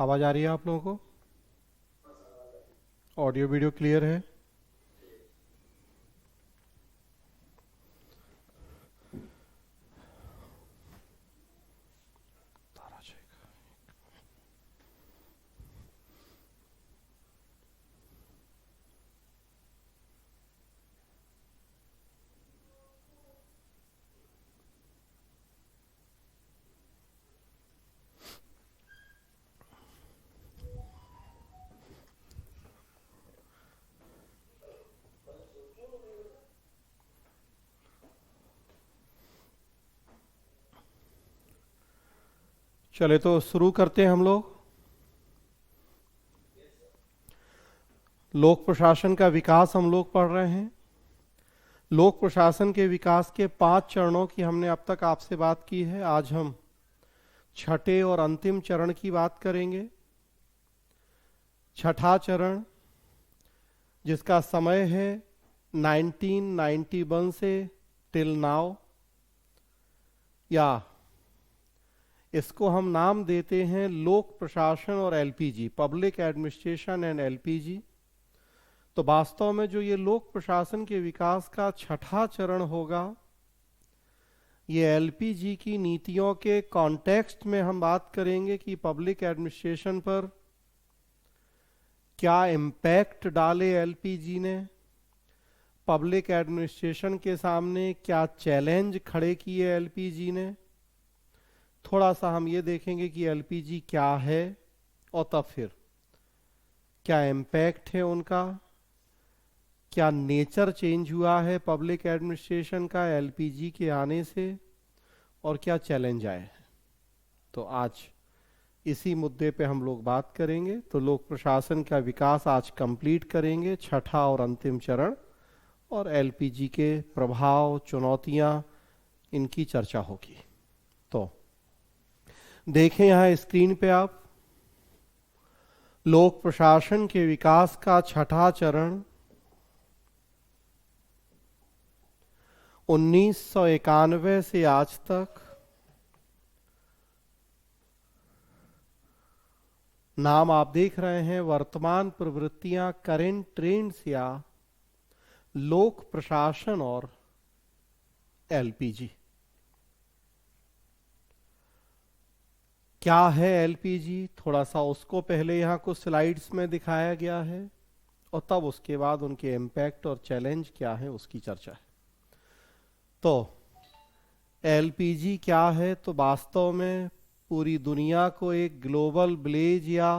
आवाज आ रही है आप लोगों को? ऑडियो वीडियो क्लियर है? चले तो शुरू करते हैं हम लोग। लोक प्रशासन का विकास हम लोग पढ़ रहे हैं। लोक प्रशासन के विकास के 5 चरणों की हमने अब तक आपसे बात की है। आज हम छठे और अंतिम चरण की बात करेंगे। छठा चरण, जिसका समय है 1991 से टिल नाउ, या इसको हम नाम देते हैं लोक प्रशासन और LPG, public administration and LPG. तो वास्तव में जो ये लोक प्रशासन के विकास का छठा चरण होगा, ये एलपीजी की नीतियों के कॉन्टेक्स्ट में हम बात करेंगे कि पब्लिक एडमिनिस्ट्रेशन पर क्या इम्पैक्ट डाले एलपीजी ने, पब्लिक एडमिनिस्ट्रेशन के सामने क्या चैलेंज खड़े किए एलपीजी ने। थोड़ा सा हम ये देखेंगे कि एलपीजी क्या है और तब फिर क्या इम्पैक्ट है उनका, क्या नेचर चेंज हुआ है पब्लिक एडमिनिस्ट्रेशन का एलपीजी के आने से, और क्या चैलेंज आए हैं। तो आज इसी मुद्दे पे हम लोग बात करेंगे। तो लोक प्रशासन का विकास आज कंप्लीट करेंगे, छठा और अंतिम चरण, और एलपीजी के प्रभाव, चुनौतियां, इनकी चर्चा होगी। तो देखें यहां स्क्रीन पे आप, लोक प्रशासन के विकास का छठा चरण 1991 से आज तक। नाम आप देख रहे हैं, वर्तमान प्रवृत्तियां, करेंट ट्रेंड्स, या लोक प्रशासन और एलपीजी। क्या है एलपीजी, थोड़ा सा उसको पहले यहां कुछ स्लाइड्स में दिखाया गया है, और तब उसके बाद उनके इम्पैक्ट और चैलेंज क्या है उसकी चर्चा है। तो एलपीजी क्या है, तो वास्तव में पूरी दुनिया को एक ग्लोबल विलेज या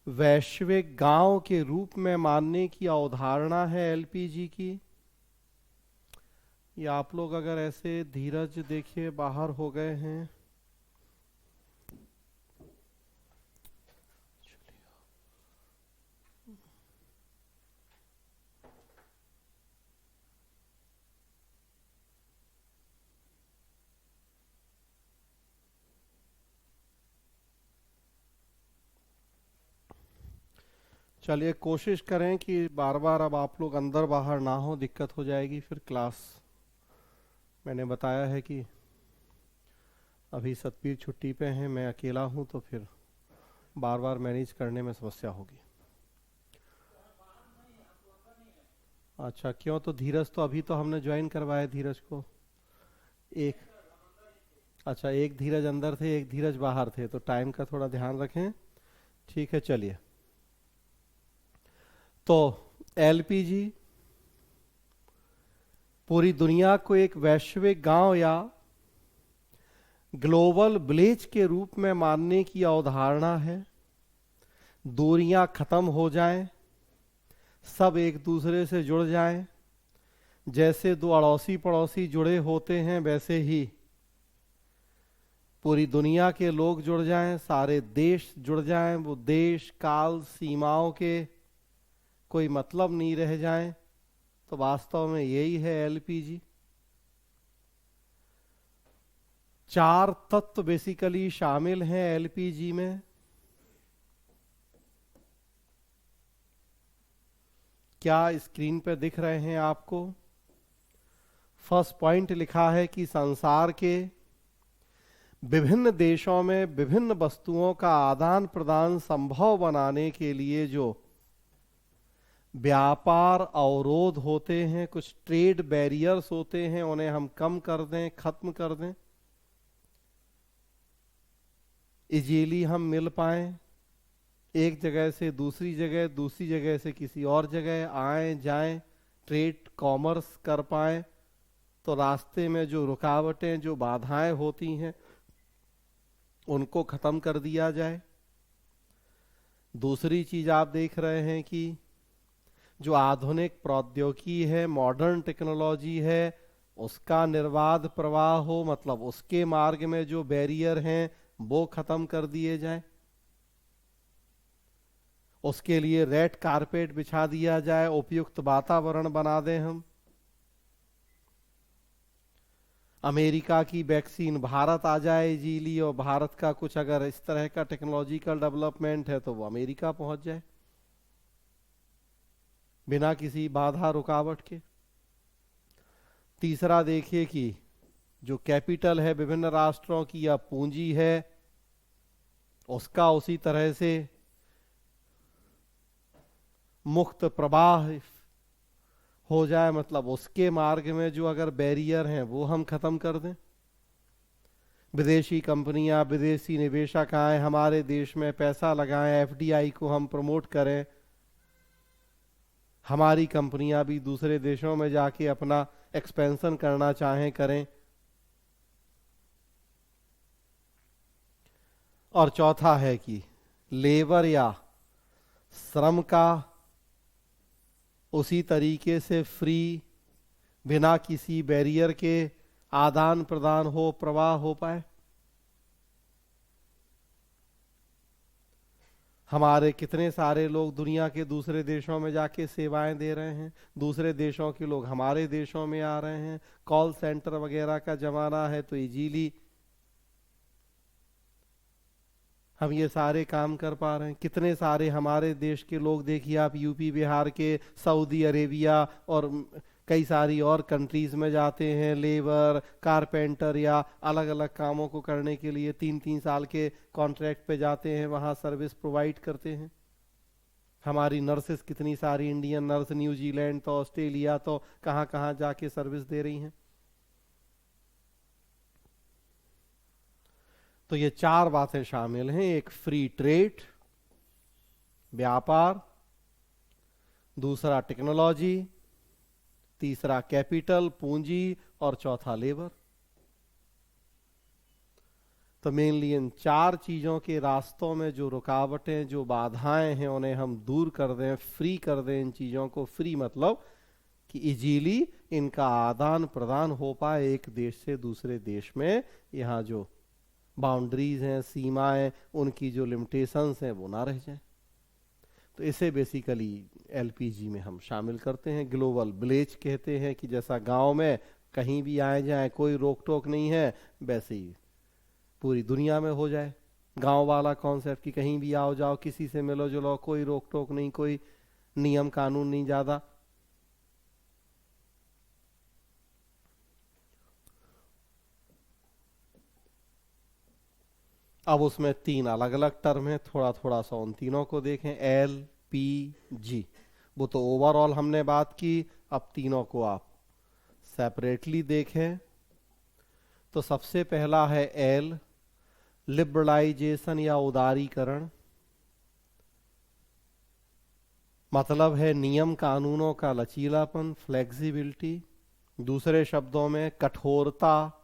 वैश्विक गांव के रूप में मानने की अवधारणा है एलपीजी की। या आप लोग अगर ऐसे धीरज देखिए बाहर हो गए हैं, चलिए कोशिश करें कि बार बार अब आप लोग अंदर बाहर ना हो, दिक्कत हो जाएगी फिर क्लास। मैंने बताया है कि अभी सतबीर छुट्टी पे हैं, मैं अकेला हूं, तो फिर बार बार मैनेज करने में समस्या होगी। अच्छा क्यों, तो धीरज तो अभी तो हमने ज्वाइन करवाया धीरज को। एक, अच्छा एक धीरज अंदर थे, एक धीरज बाहर थे, तो टाइम का थोड़ा ध्यान रखें। ठीक है चलिए। तो एलपीजी पूरी दुनिया को एक वैश्विक गांव या ग्लोबल विलेज के रूप में मानने की अवधारणा है। दूरियां खत्म हो जाएं, सब एक दूसरे से जुड़ जाएं। जैसे दो अड़ोसी पड़ोसी जुड़े होते हैं, वैसे ही पूरी दुनिया के लोग जुड़ जाएं, सारे देश जुड़ जाएं, वो देश काल सीमाओं के कोई मतलब नहीं रह जाएं। तो वास्तव में यही है एलपीजी। 4 तत्व बेसिकली शामिल हैं एलपीजी में। क्या स्क्रीन पर दिख रहे हैं आपको? फर्स्ट पॉइंट लिखा है कि संसार के विभिन्न देशों में विभिन्न वस्तुओं का आदान प्रदान संभव बनाने के लिए जो व्यापार अवरोध होते हैं, कुछ ट्रेड बैरियर्स होते हैं, उन्हें हम कम कर दें, खत्म कर दें, इजीली हम मिल पाए, एक जगह से दूसरी जगह, दूसरी जगह से किसी और जगह आए जाएं, ट्रेड कॉमर्स कर पाए, तो रास्ते में जो रुकावटें, जो बाधाएं होती हैं, उनको खत्म कर दिया जाए। दूसरी चीज आप देख रहे हैं कि जो आधुनिक प्रौद्योगिकी है, मॉडर्न टेक्नोलॉजी है, उसका निर्बाध प्रवाह हो, मतलब उसके मार्ग में जो बैरियर हैं वो खत्म कर दिए जाए। उसके लिए रेड कारपेट बिछा दिया जाए, उपयुक्त वातावरण बना दें हम। अमेरिका की वैक्सीन भारत आ जाए इजीली, और भारत का कुछ अगर इस तरह का टेक्नोलॉजिकल डेवलपमेंट है तो वो अमेरिका पहुंच जाए बिना किसी बाधा रुकावट के। तीसरा देखिए कि जो कैपिटल है विभिन्न राष्ट्रों की या पूंजी है, उसका उसी तरह से मुक्त प्रवाह हो जाए, मतलब उसके मार्ग में जो अगर बैरियर हैं वो हम खत्म कर दें। विदेशी कंपनियां, विदेशी निवेशक आए, हमारे देश में पैसा लगाएं, एफडीआई को हम प्रमोट करें, हमारी कंपनियां भी दूसरे देशों में जाके अपना एक्सपेंशन करना चाहें करें। और चौथा है कि लेबर या श्रम का उसी तरीके से फ्री, बिना किसी बैरियर के आदान प्रदान हो, प्रवाह हो पाए। हमारे कितने सारे लोग दुनिया के दूसरे देशों में जाके सेवाएं दे रहे हैं, दूसरे देशों के लोग हमारे देशों में आ रहे हैं, कॉल सेंटर वगैरह का जमाना है, तो इजीली हम ये सारे काम कर पा रहे हैं। कितने सारे हमारे देश के लोग देखिए आप, यूपी बिहार के, सऊदी अरेबिया और कई सारी और कंट्रीज में जाते हैं, लेबर, कारपेंटर या अलग अलग कामों को करने के लिए 3-3 साल के कॉन्ट्रैक्ट पे जाते हैं, वहां सर्विस प्रोवाइड करते हैं। हमारी नर्सेस कितनी सारी इंडियन नर्स न्यूजीलैंड तो, ऑस्ट्रेलिया तो, कहां कहां जाके सर्विस दे रही हैं। तो ये 4 बातें शामिल हैं, एक फ्री ट्रेड, व्यापार, दूसरा टेक्नोलॉजी, तीसरा कैपिटल, पूंजी, और चौथा लेबर। तो मेनली इन 4 चीजों के रास्तों में जो रुकावटें, जो बाधाएं हैं, उन्हें हम दूर कर दें, फ्री कर दें इन चीजों को। फ्री मतलब कि इजीली इनका आदान प्रदान हो पाए एक देश से दूसरे देश में। यहाँ जो बाउंड्रीज हैं, सीमाएं, उनकी जो लिमिटेशंस हैं वो ना रह जाए। तो इसे बेसिकली एलपीजी में हम शामिल करते हैं। ग्लोबल विलेज कहते हैं कि जैसा गांव में कहीं भी आए जाए, कोई रोक टोक नहीं है, वैसे ही पूरी दुनिया में हो जाए। गांव वाला कॉन्सेप्ट कि कहीं भी आओ जाओ, किसी से मिलो जुलो, कोई रोक टोक नहीं, कोई नियम कानून नहीं ज्यादा। अब उसमें 3 अलग अलग टर्म है, थोड़ा थोड़ा सा उन तीनों को देखें। एल पी जी, वो तो ओवरऑल हमने बात की, अब तीनों को आप सेपरेटली देखें। तो सबसे पहला है एल, लिबरलाइजेशन या उदारीकरण, मतलब है नियम कानूनों का लचीलापन, फ्लेक्सिबिलिटी। दूसरे शब्दों में कठोरता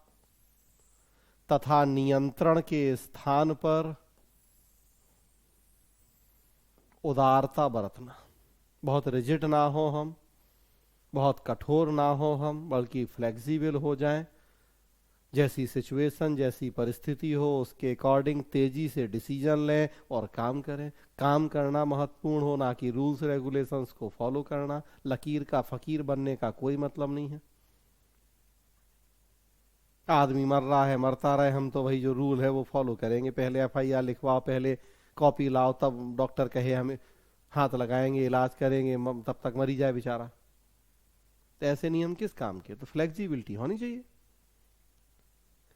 तथा नियंत्रण के स्थान पर उदारता बरतना। बहुत रिजिड ना हो हम, बहुत कठोर ना हो हम, बल्कि फ्लेक्सिबल हो जाएं। जैसी सिचुएशन, जैसी परिस्थिति हो, उसके अकॉर्डिंग तेजी से डिसीजन लें और काम करें। काम करना महत्वपूर्ण हो, ना कि रूल्स रेगुलेशंस को फॉलो करना। लकीर का फकीर बनने का कोई मतलब नहीं है। आदमी मर रहा है, मरता रहे, हम तो वही जो रूल है वो फॉलो करेंगे। पहले एफआईआर लिखवाओ, पहले कॉपी लाओ, तब डॉक्टर कहे हमें हाथ लगाएंगे, इलाज करेंगे, तब तक मरी जाए बेचारा। तो ऐसे नियम किस काम के? तो फ्लेक्सिबिलिटी होनी चाहिए।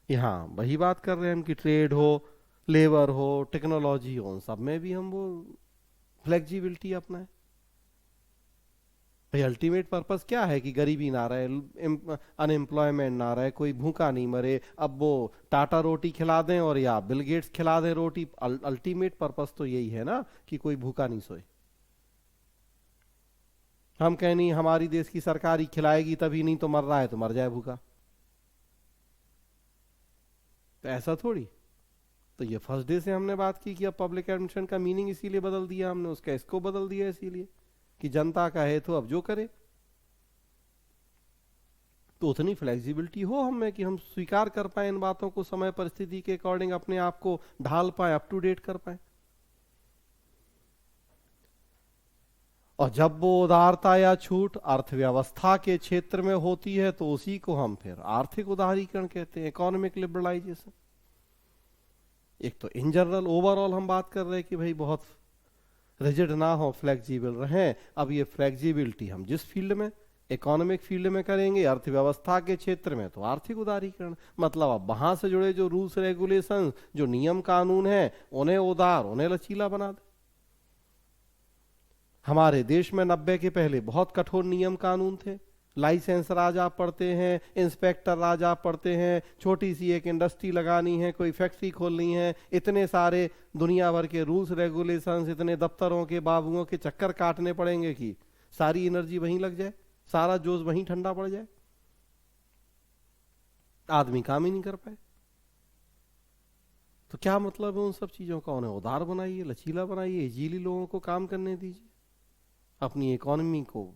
यहाँ वही बात कर रहे हैं हम कि ट्रेड हो, लेबर हो, टेक्नोलॉजी हो, उन सब में भी हम वो फ्लेक्सिबिलिटी अपनाएं। भाई अल्टीमेट पर्पस क्या है कि गरीबी ना रहे, अनएम्प्लॉयमेंट ना रहे, कोई भूखा नहीं मरे। अब वो टाटा रोटी खिला दें और या बिल गेट्स खिला दें रोटी, अल्टीमेट पर्पस तो यही है ना कि कोई भूखा नहीं सोए। हम कहें नहीं हमारी देश की सरकार ही खिलाएगी तभी, नहीं तो मर रहा है तो मर जाए भूखा, तो ऐसा थोड़ी। तो ये फर्स्ट डे से हमने बात की कि अब पब्लिक एडमिशन का मीनिंग इसीलिए बदल दिया हमने, उसका इसको बदल दिया इसीलिए कि जनता का है तो अब जो करे। तो उतनी फ्लेक्सिबिलिटी हो हम में कि हम स्वीकार कर पाए इन बातों को, समय परिस्थिति के अकॉर्डिंग अपने आप को ढाल पाए, अप टू डेट कर पाए। और जब वो उदारता या छूट अर्थव्यवस्था के क्षेत्र में होती है तो उसी को हम फिर आर्थिक उदारीकरण कहते हैं, इकोनॉमिक लिबरलाइजेशन। एक तो इन जनरल ओवरऑल हम बात कर रहे हैं कि भाई बहुत रिजिड ना हो, फ्लेक्सिबल रहें। अब ये फ्लेक्सिबिलिटी हम जिस फील्ड में, इकोनॉमिक फील्ड में करेंगे, अर्थव्यवस्था के क्षेत्र में तो आर्थिक उदारीकरण। मतलब अब वहां से जुड़े जो रूल्स रेगुलेशन, जो नियम कानून है, उन्हें उदार, उन्हें लचीला बना दे। हमारे देश में 90 के पहले बहुत कठोर नियम कानून थे। लाइसेंस राज आप पढ़ते हैं, इंस्पेक्टर राज आप पढ़ते हैं, छोटी सी एक इंडस्ट्री लगानी है, कोई फैक्ट्री खोलनी है, इतने सारे दुनिया भर के रूल्स रेगुलेशंस, इतने दफ्तरों के बाबुओं के चक्कर काटने पड़ेंगे कि सारी एनर्जी वहीं लग जाए, सारा जोश वहीं ठंडा पड़ जाए, आदमी काम ही नहीं कर पाए। तो क्या मतलब है उन सब चीजों का? उन्हें उदार बनाइए, लचीला बनाइए, इजीली लोगों को काम करने दीजिए। अपनी इकोनॉमी को,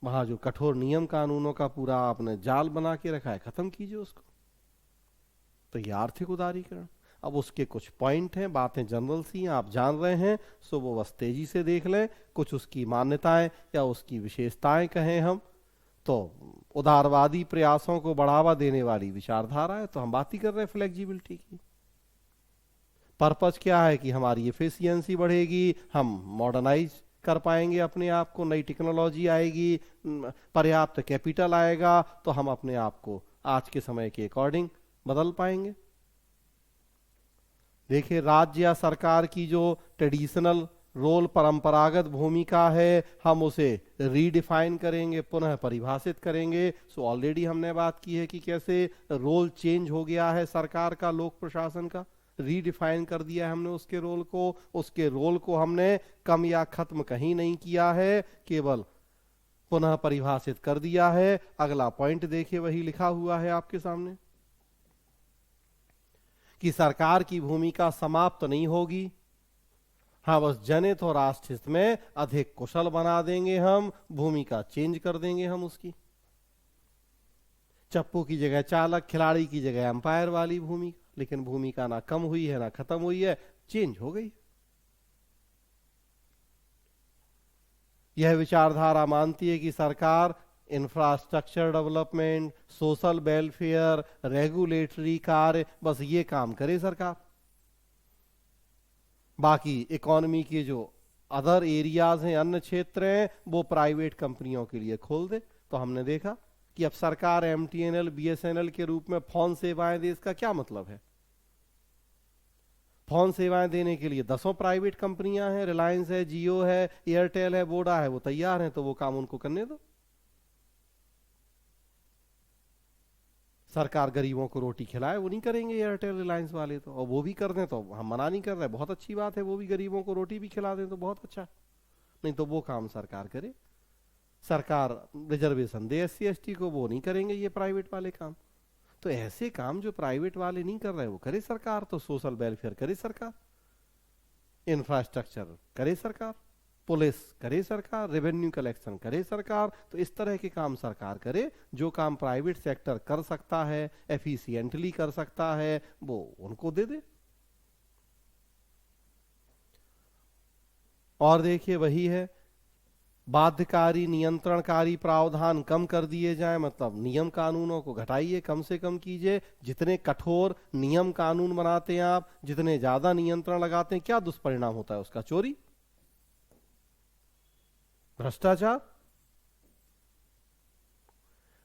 वहां जो कठोर नियम कानूनों का पूरा आपने जाल बना के रखा है, खत्म कीजिए उसको। तो ये आर्थिक उदारीकरण। अब उसके कुछ पॉइंट हैं, बातें जनरल सी हैं, आप जान रहे हैं, सो वो बस तेजी से देख लें। कुछ उसकी मान्यताएं या उसकी विशेषताएं कहें हम तो, उदारवादी प्रयासों को बढ़ावा देने वाली विचारधारा है। तो हम बात ही कर रहे हैं फ्लेक्सिबिलिटी की। पर्पस क्या है कि हमारी एफिशिएंसी बढ़ेगी, हम मॉडर्नाइज कर पाएंगे अपने आप को, नई टेक्नोलॉजी आएगी, पर्याप्त कैपिटल आएगा, तो हम अपने आप को आज के समय के अकॉर्डिंग बदल पाएंगे। देखिए राज्य या सरकार की जो ट्रेडिशनल रोल, परंपरागत भूमिका है, हम उसे रीडिफाइन करेंगे, पुनः परिभाषित करेंगे। सो ऑलरेडी हमने बात की है कि कैसे रोल चेंज हो गया है सरकार का, लोक प्रशासन का, रीडिफाइन कर दिया है हमने उसके रोल को। उसके रोल को हमने कम या खत्म कहीं नहीं किया है, केवल पुनः परिभाषित कर दिया है। अगला पॉइंट देखिए, वही लिखा हुआ है आपके सामने कि सरकार की भूमिका समाप्त नहीं होगी, हाँ बस जनहित और राष्ट्र हित में अधिक कुशल बना देंगे हम, भूमिका चेंज कर देंगे हम उसकी। चप्पू की जगह चालक, खिलाड़ी की जगह अंपायर वाली भूमिका, लेकिन भूमिका ना कम हुई है ना खत्म हुई है, चेंज हो गई। यह विचारधारा मानती है कि सरकार infrastructure development, social welfare, regulatory कार्य, बस ये काम करे सरकार। बाकी इकोनॉमी के जो अदर एरियाज हैं, अन्य क्षेत्र हैं, वो प्राइवेट कंपनियों के लिए खोल दे। तो हमने देखा कि अब सरकार एमटीएनएल, बीएसएनएल के रूप में फोन सेवाएं दे, इसका क्या मतलब है? फोन सेवाएं देने के लिए 10 प्राइवेट कंपनियां हैं, रिलायंस है, जियो है, एयरटेल है, वोडा है, वो तैयार हैं, तो वो काम उनको करने दो। सरकार गरीबों को रोटी खिलाए, वो नहीं करेंगे एयरटेल रिलायंस वाले तो, और वो भी कर दें तो हम मना नहीं कर रहे, बहुत अच्छी बात है, वो भी गरीबों को रोटी भी खिला दें तो बहुत अच्छा। नहीं तो वो काम सरकार करे, सरकार रिजर्वेशन दे एससी एसटी को, वो नहीं करेंगे ये प्राइवेट वाले काम। तो ऐसे काम जो प्राइवेट वाले नहीं कर रहे वो करे सरकार, तो सोशल वेलफेयर करे सरकार, इंफ्रास्ट्रक्चर करे सरकार, पुलिस करे सरकार, रेवेन्यू कलेक्शन करे सरकार। तो इस तरह के काम सरकार करे, जो काम प्राइवेट सेक्टर कर सकता है, एफिशिएंटली कर सकता है, वो उनको दे दे। और देखिए वही है, बाध्यकारी नियंत्रणकारी प्रावधान कम कर दिए जाएं, मतलब नियम कानूनों को घटाइए, कम से कम कीजिए। जितने कठोर नियम कानून बनाते हैं आप, जितने ज्यादा नियंत्रण लगाते हैं, क्या दुष्परिणाम होता है उसका? चोरी, भ्रष्टाचार।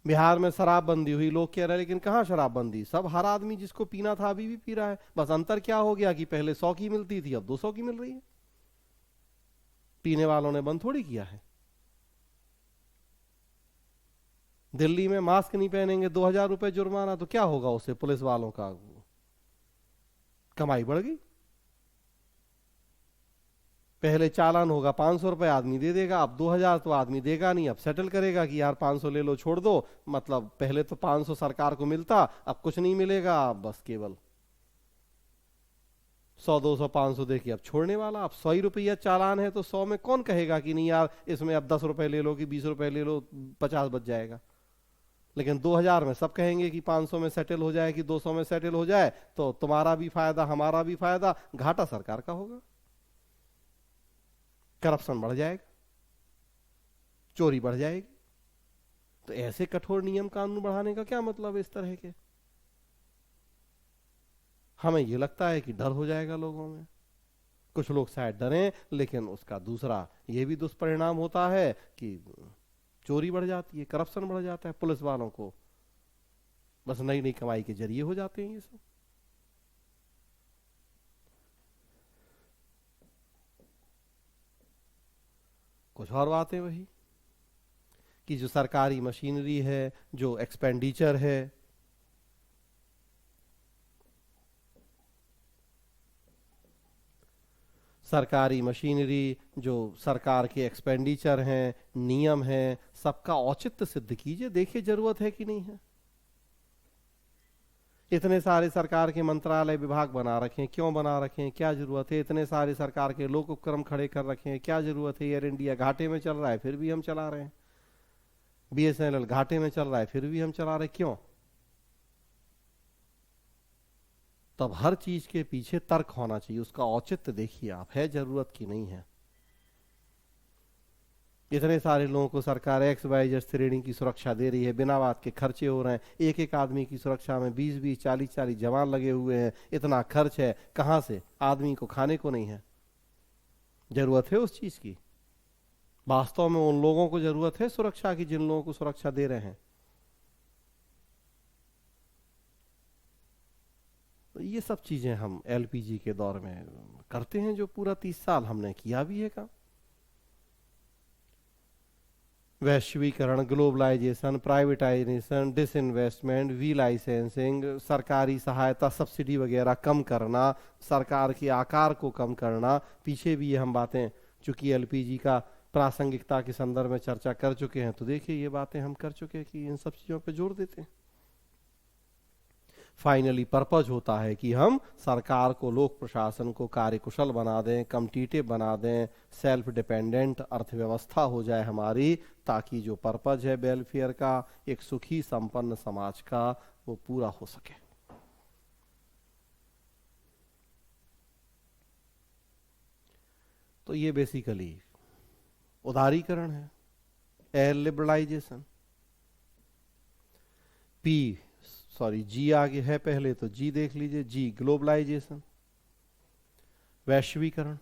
बिहार में शराबबंदी हुई, लोग कह रहे हैं लेकिन कहाँ शराबबंदी, सब हर आदमी जिसको पीना था अभी भी पी रहा है। बस अंतर क्या हो गया कि पहले 100 की मिलती थी, अब 200 की मिल रही है। पीने वालों ने बंद थोड़ी किया है। दिल्ली में मास्क नहीं पहनेंगे 2,000 रुपए जुर्माना, तो क्या होगा उससे पुलिस वालों का, कमाई बढ़ गई। पहले चालान होगा 500 रुपए, आदमी दे देगा, अब 2,000 तो आदमी देगा नहीं, अब सेटल करेगा कि यार 500 ले लो छोड़ दो। मतलब पहले तो 500 सरकार को मिलता, अब कुछ नहीं मिलेगा, अब बस केवल 100 200 500 दे के अब छोड़ने वाला। अब 100 ही रुपया चालान है तो 100 में कौन कहेगा कि नहीं यार इसमें अब 10 रुपए ले लो कि 20 रुपए ले लो, 50 बच जाएगा। लेकिन 2,000 में सब कहेंगे कि 500 में सेटल हो जाए कि 200 में सेटल हो जाए, तो तुम्हारा भी फायदा हमारा भी फायदा, घाटा सरकार का होगा, करप्शन बढ़ जाएगा, चोरी बढ़ जाएगी। तो ऐसे कठोर नियम कानून बढ़ाने का क्या मतलब है इस तरह के। हमें ये लगता है कि डर हो जाएगा लोगों में, कुछ लोग शायद डरें, लेकिन उसका दूसरा ये भी दुष्परिणाम होता है कि चोरी बढ़ जाती है, करप्शन बढ़ जाता है, पुलिस वालों को बस नई नई कमाई के जरिए हो जाते हैं ये सब। कुछ और बातें वही कि जो सरकारी मशीनरी है, जो एक्सपेंडिचर है, सरकारी मशीनरी, जो सरकार के एक्सपेंडिचर हैं, नियम हैं, सबका औचित्य सिद्ध कीजिए, देखिए जरूरत है कि नहीं है। इतने सारे सरकार के मंत्रालय विभाग बना रखे हैं, क्यों बना रखे हैं, क्या जरूरत है। इतने सारे सरकार के लोक उपक्रम खड़े कर रखे हैं, क्या जरूरत है। एयर इंडिया घाटे में चल रहा है फिर भी हम चला रहे हैं, BSNL घाटे में चल रहा है फिर भी हम चला रहे, क्यों। तब हर चीज के पीछे तर्क होना चाहिए, उसका औचित्य देखिए आप, है जरूरत की नहीं है। इतने सारे लोगों को सरकार XYZ श्रेणी की सुरक्षा दे रही है, बिना बात के खर्चे हो रहे हैं, एक एक आदमी की सुरक्षा में 20-20 40-40 जवान लगे हुए हैं, इतना खर्च है, कहां से आदमी को खाने को नहीं है। जरूरत है उस चीज की, वास्तव में उन लोगों को जरूरत है सुरक्षा की जिन लोगों को सुरक्षा दे रहे हैं। तो ये सब चीजें हम LPG के दौर में करते हैं, जो पूरा 30 साल हमने किया भी है काम। वैश्वीकरण, ग्लोबलाइजेशन, प्राइवेटाइजेशन, डिसइन्वेस्टमेंट, वी लाइसेंसिंग, सरकारी सहायता सब्सिडी वगैरह कम करना, सरकार के आकार को कम करना, पीछे भी ये हम बातें चूंकि LPG का प्रासंगिकता के संदर्भ में चर्चा कर चुके हैं, तो देखिए ये बातें हम कर चुके हैं कि इन सब चीजों पे जोर देते हैं। फाइनली पर्पज होता है कि हम सरकार को, लोक प्रशासन को कार्यकुशल बना दें, कम्पिटिटिव बना दें, सेल्फ डिपेंडेंट अर्थव्यवस्था हो जाए हमारी, ताकि जो पर्पज है वेलफेयर का, एक सुखी संपन्न समाज का, वो पूरा हो सके। तो ये बेसिकली उदारीकरण है, एयर लिबरलाइजेशन। G आगे है पहले, तो G देख लीजिए, G ग्लोबलाइजेशन, वैश्वीकरण।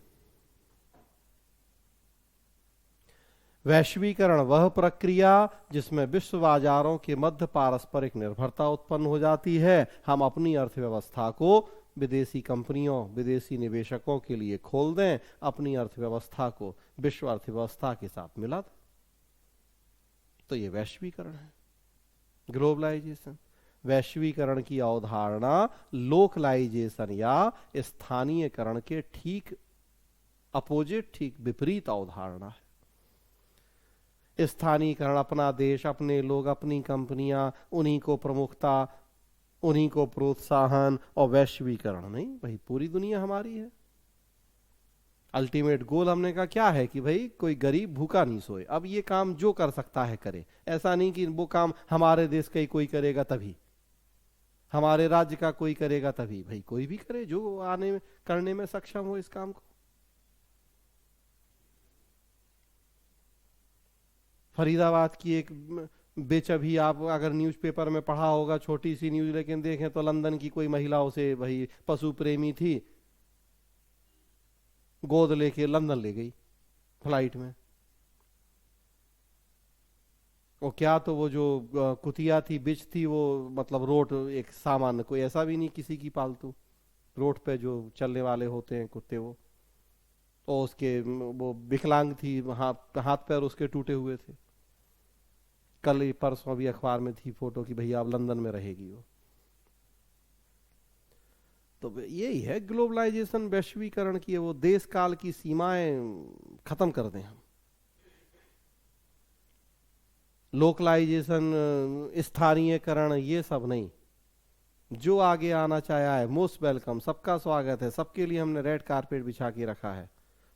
वैश्वीकरण वह प्रक्रिया जिसमें विश्व बाजारों के मध्य पारस्परिक निर्भरता उत्पन्न हो जाती है, हम अपनी अर्थव्यवस्था को विदेशी कंपनियों, विदेशी निवेशकों के लिए खोल दें, अपनी अर्थव्यवस्था को विश्व अर्थव्यवस्था के साथ मिला दें, तो ये वैश्वीकरण है, ग्लोबलाइजेशन। वैश्वीकरण की अवधारणा लोकलाइजेशन या स्थानीयकरण के ठीक अपोजिट, ठीक विपरीत अवधारणा है। स्थानीयकरण, अपना देश, अपने लोग, अपनी कंपनियां, उन्हीं को प्रमुखता, उन्हीं को प्रोत्साहन, और वैश्वीकरण नहीं, भाई पूरी दुनिया हमारी है। अल्टीमेट गोल हमने कहा क्या है कि भाई कोई गरीब भूखा नहीं सोए। अब ये काम जो कर सकता है करे, ऐसा नहीं कि वो काम हमारे देश का ही कोई करेगा तभी, हमारे राज्य का कोई करेगा तभी, भाई कोई भी करे जो आने में करने में सक्षम हो इस काम को। फरीदाबाद की एक बेच, अभी आप अगर न्यूज़पेपर में पढ़ा होगा, छोटी सी न्यूज, लेकिन देखें तो लंदन की कोई महिला, उसे भाई पशु प्रेमी थी, गोद लेके लंदन ले गई फ्लाइट में। वो क्या, तो वो जो कुतिया थी, बिच थी, वो मतलब रोड एक सामान्य, कोई ऐसा भी नहीं किसी की पालतू, रोड पे जो चलने वाले होते हैं कुत्ते वो। और उसके वो विकलांग थी, हाथ हाथ पैर उसके टूटे हुए थे। कल ही परसों भी अखबार में थी फोटो कि भैया अब लंदन में रहेगी वो। तो यही है ग्लोबलाइजेशन, वैश्वीकरण की है, वो देश काल की सीमाएं खत्म कर दें हम। लोकलाइजेशन, स्थानीयकरण, ये सब नहीं। जो आगे आना चाहे आए, मोस्ट वेलकम, सबका स्वागत है, सबके लिए हमने रेड कारपेट बिछा के रखा है।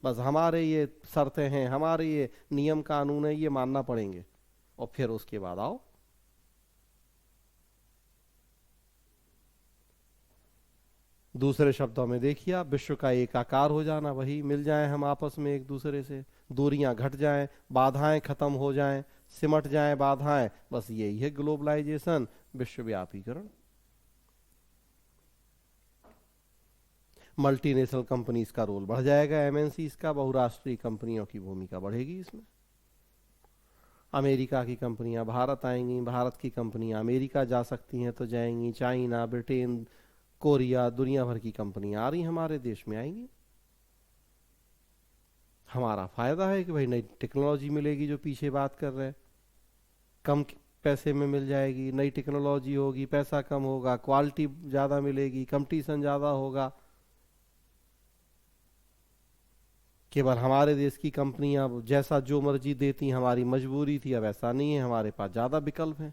बस हमारे ये शर्तें हैं, हमारे ये नियम कानून है, ये मानना पड़ेंगे, और फिर उसके बाद आओ। दूसरे शब्दों में देखिए आप, विश्व का एकाकार हो जाना, वही मिल जाए हम आपस में एक दूसरे से, दूरियां घट जाएं, बाधाएं खत्म हो जाएं, सिमट जाएं बाधाएं, बस यही है ग्लोबलाइजेशन, विश्वव्यापीकरण। मल्टीनेशनल कंपनीज का रोल बढ़ जाएगा, एमएनसीज का, बहुराष्ट्रीय कंपनियों की भूमिका बढ़ेगी इसमें। अमेरिका की कंपनियां भारत आएंगी, भारत की कंपनियां अमेरिका जा सकती हैं तो जाएंगी, चाइना, ब्रिटेन, कोरिया, दुनिया भर की कंपनियां आ रही हमारे देश में आएंगी। हमारा फायदा है कि भाई नई टेक्नोलॉजी मिलेगी, जो पीछे बात कर रहे हैं, कम पैसे में मिल जाएगी, नई टेक्नोलॉजी होगी, पैसा कम होगा, क्वालिटी ज्यादा मिलेगी, कंपटीशन ज्यादा होगा। केवल हमारे देश की कंपनियां जैसा जो मर्जी देती, हमारी मजबूरी थी, अब ऐसा नहीं है, हमारे पास ज्यादा विकल्प हैं।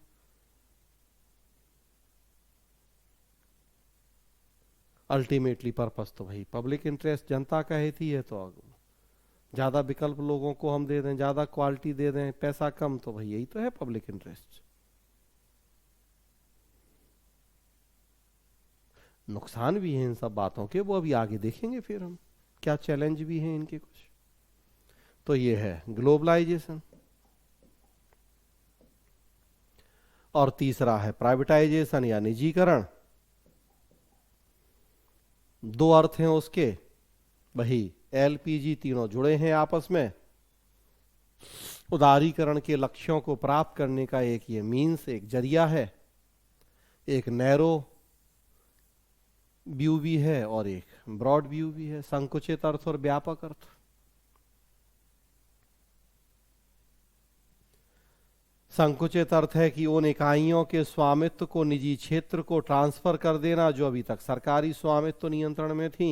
अल्टीमेटली पर्पस तो भाई पब्लिक इंटरेस्ट, जनता का हित ही है, तो ज्यादा विकल्प लोगों को हम दे दें, ज्यादा क्वालिटी दे दें, पैसा कम, तो भाई यही तो है पब्लिक इंटरेस्ट। नुकसान भी है इन सब बातों के, वो अभी आगे देखेंगे फिर हम, क्या चैलेंज भी हैं इनके कुछ। तो ये है ग्लोबलाइजेशन। और तीसरा है प्राइवेटाइजेशन या निजीकरण। दो अर्थ हैं उसके, वही एलपीजी, तीनों जुड़े हैं आपस में। उदारीकरण के लक्ष्यों को प्राप्त करने का एक ये मीन्स, एक जरिया है, एक नैरो व्यू भी है और एक ब्रॉड व्यू भी है, संकुचित अर्थ और व्यापक अर्थ। संकुचित अर्थ है कि उन इकाइयों के स्वामित्व को निजी क्षेत्र को ट्रांसफर कर देना जो अभी तक सरकारी स्वामित्व नियंत्रण में थी।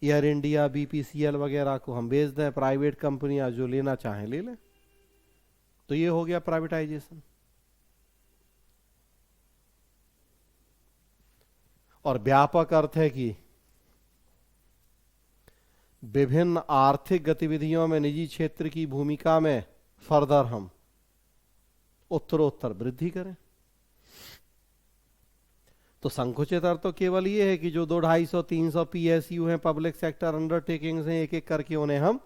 एयर इंडिया, बीपीसीएल वगैरह को हम बेच दें, प्राइवेट कंपनियां जो लेना चाहें ले लें, तो ये हो गया प्राइवेटाइजेशन। और व्यापक अर्थ है कि विभिन्न आर्थिक गतिविधियों में निजी क्षेत्र की भूमिका में फर्दर हम उत्तरोत्तर वृद्धि करें। तो संकुचित अर्थ तो केवल ये है कि जो 200, 250, 300 पीएसयू हैं, पब्लिक सेक्टर अंडरटेकिंग्स हैं, एक एक करके उन्हें हम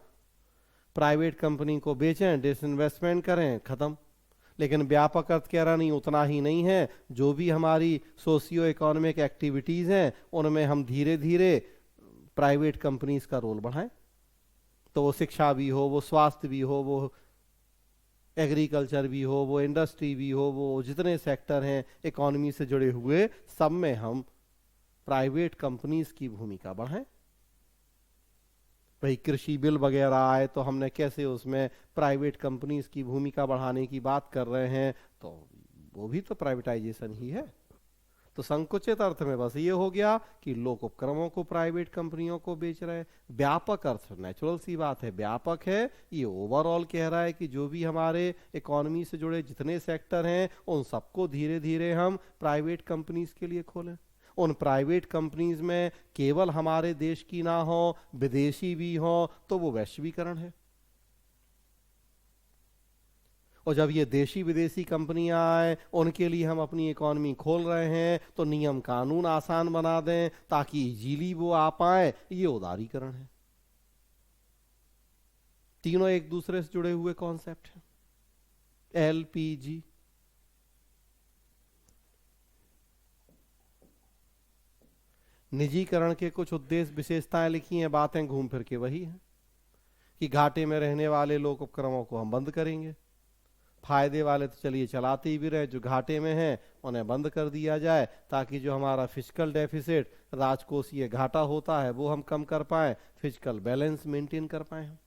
प्राइवेट कंपनी को बेचें, डिसइन्वेस्टमेंट करें, खत्म। लेकिन व्यापक अर्थ कह रहा नहीं, उतना ही नहीं है, जो भी हमारी सोशियो इकोनॉमिक एक्टिविटीज हैं उनमें हम धीरे धीरे प्राइवेट कंपनीज का रोल बढ़ाएं। तो वो शिक्षा भी हो, वो स्वास्थ्य भी हो, वो एग्रीकल्चर भी हो, वो इंडस्ट्री भी हो, वो जितने सेक्टर हैं इकोनॉमी से जुड़े हुए, सब में हम प्राइवेट कंपनीज की भूमिका बढ़ाएं। भाई कृषि बिल वगैरह आए तो हमने कैसे उसमें प्राइवेट कंपनीज की भूमिका बढ़ाने की बात कर रहे हैं, तो वो भी तो प्राइवेटाइजेशन ही है। तो संकुचित अर्थ में बस ये हो गया कि लोक उपक्रमों को प्राइवेट कंपनियों को बेच रहे हैं। व्यापक अर्थ नेचुरल सी बात है, व्यापक है, ये ओवरऑल कह रहा है कि जो भी हमारे इकोनॉमी से जुड़े जितने सेक्टर हैं उन सबको धीरे धीरे हम प्राइवेट कंपनीज के लिए खोलें। उन प्राइवेट कंपनीज में केवल हमारे देश की ना हो, विदेशी भी हो, तो वो वैश्वीकरण है। और जब ये देशी विदेशी कंपनियां आए, उनके लिए हम अपनी इकोनॉमी खोल रहे हैं, तो नियम कानून आसान बना दें ताकि इजीली वो आ पाए, ये उदारीकरण है। तीनों एक दूसरे से जुड़े हुए कॉन्सेप्ट हैं। एलपीजी, निजीकरण के कुछ उद्देश्य विशेषताएं लिखी हैं, बातें घूम फिर के वही हैं कि घाटे में रहने वाले लोक उपक्रमों को हम बंद करेंगे फायदे वाले तो चलिए चलाते ही भी रहे, जो घाटे में हैं उन्हें बंद कर दिया जाए, ताकि जो हमारा फिजिकल डेफिसिट, राजकोषीय घाटा होता है, वो हम कम कर पाएं, फिजिकल बैलेंस मेंटेन कर पाएं हम।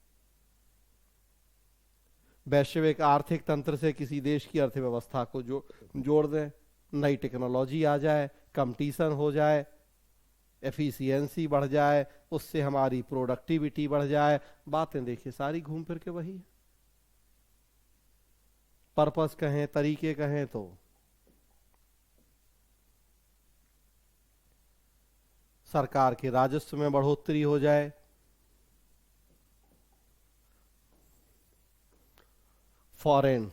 वैश्विक आर्थिक तंत्र से किसी देश की अर्थव्यवस्था को जोड़ दें, नई टेक्नोलॉजी आ जाए, कंपटीशन हो जाए, एफिशिएंसी बढ़ जाए, उससे हमारी प्रोडक्टिविटी बढ़ जाए। बातें देखिए सारी घूम फिर के वही है। पर्पस कहें, तरीके कहें तो सरकार के राजस्व में बढ़ोतरी हो जाए, फॉरेन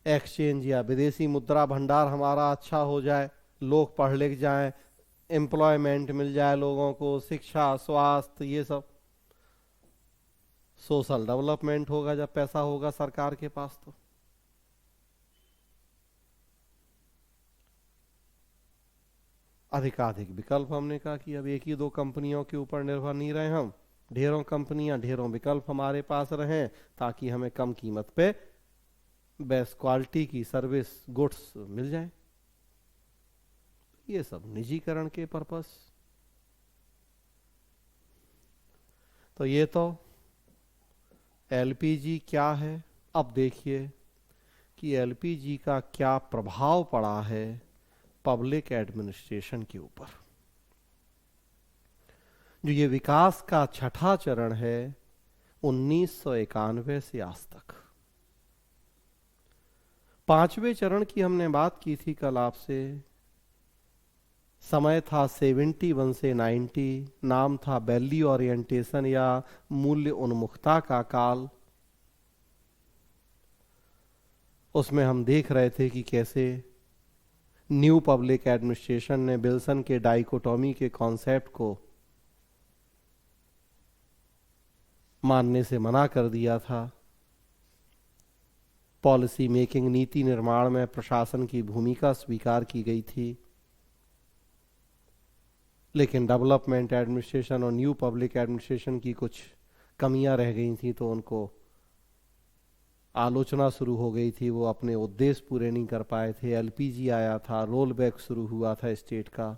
एक्सचेंज या विदेशी मुद्रा भंडार हमारा अच्छा हो जाए, लोग पढ़ लिख जाएं, एम्प्लॉयमेंट मिल जाए लोगों को, शिक्षा, स्वास्थ्य, ये सब सोशल डेवलपमेंट होगा जब पैसा होगा सरकार के पास। तो अधिकाधिक विकल्प, हमने कहा कि अब एक ही दो कंपनियों के ऊपर निर्भर नहीं रहे हम, ढेरों कंपनियां, ढेरों विकल्प हमारे पास रहें, ताकि हमें कम कीमत पे बेस्ट क्वालिटी की सर्विस, गुड्स मिल जाए। ये सब निजीकरण के पर्पस। तो ये तो एलपीजी क्या है। अब देखिए कि एलपीजी का क्या प्रभाव पड़ा है पब्लिक एडमिनिस्ट्रेशन के ऊपर। जो ये विकास का छठा चरण है 1991 से आज तक। पांचवें चरण की हमने बात की थी कल आपसे, समय था 71 से 90, नाम था वैल्यू ओरिएंटेशन या मूल्य उन्मुखता का काल। उसमें हम देख रहे थे कि कैसे न्यू पब्लिक एडमिनिस्ट्रेशन ने विल्सन के डाइकोटोमी के कॉन्सेप्ट को मानने से मना कर दिया था। पॉलिसी मेकिंग, नीति निर्माण में प्रशासन की भूमिका स्वीकार की गई थी, लेकिन डेवलपमेंट एडमिनिस्ट्रेशन और न्यू पब्लिक एडमिनिस्ट्रेशन की कुछ कमियां रह गई थी, तो उनको आलोचना शुरू हो गई थी, वो अपने उद्देश्य पूरे नहीं कर पाए थे। एलपीजी आया था, रोल बैक शुरू हुआ था स्टेट का।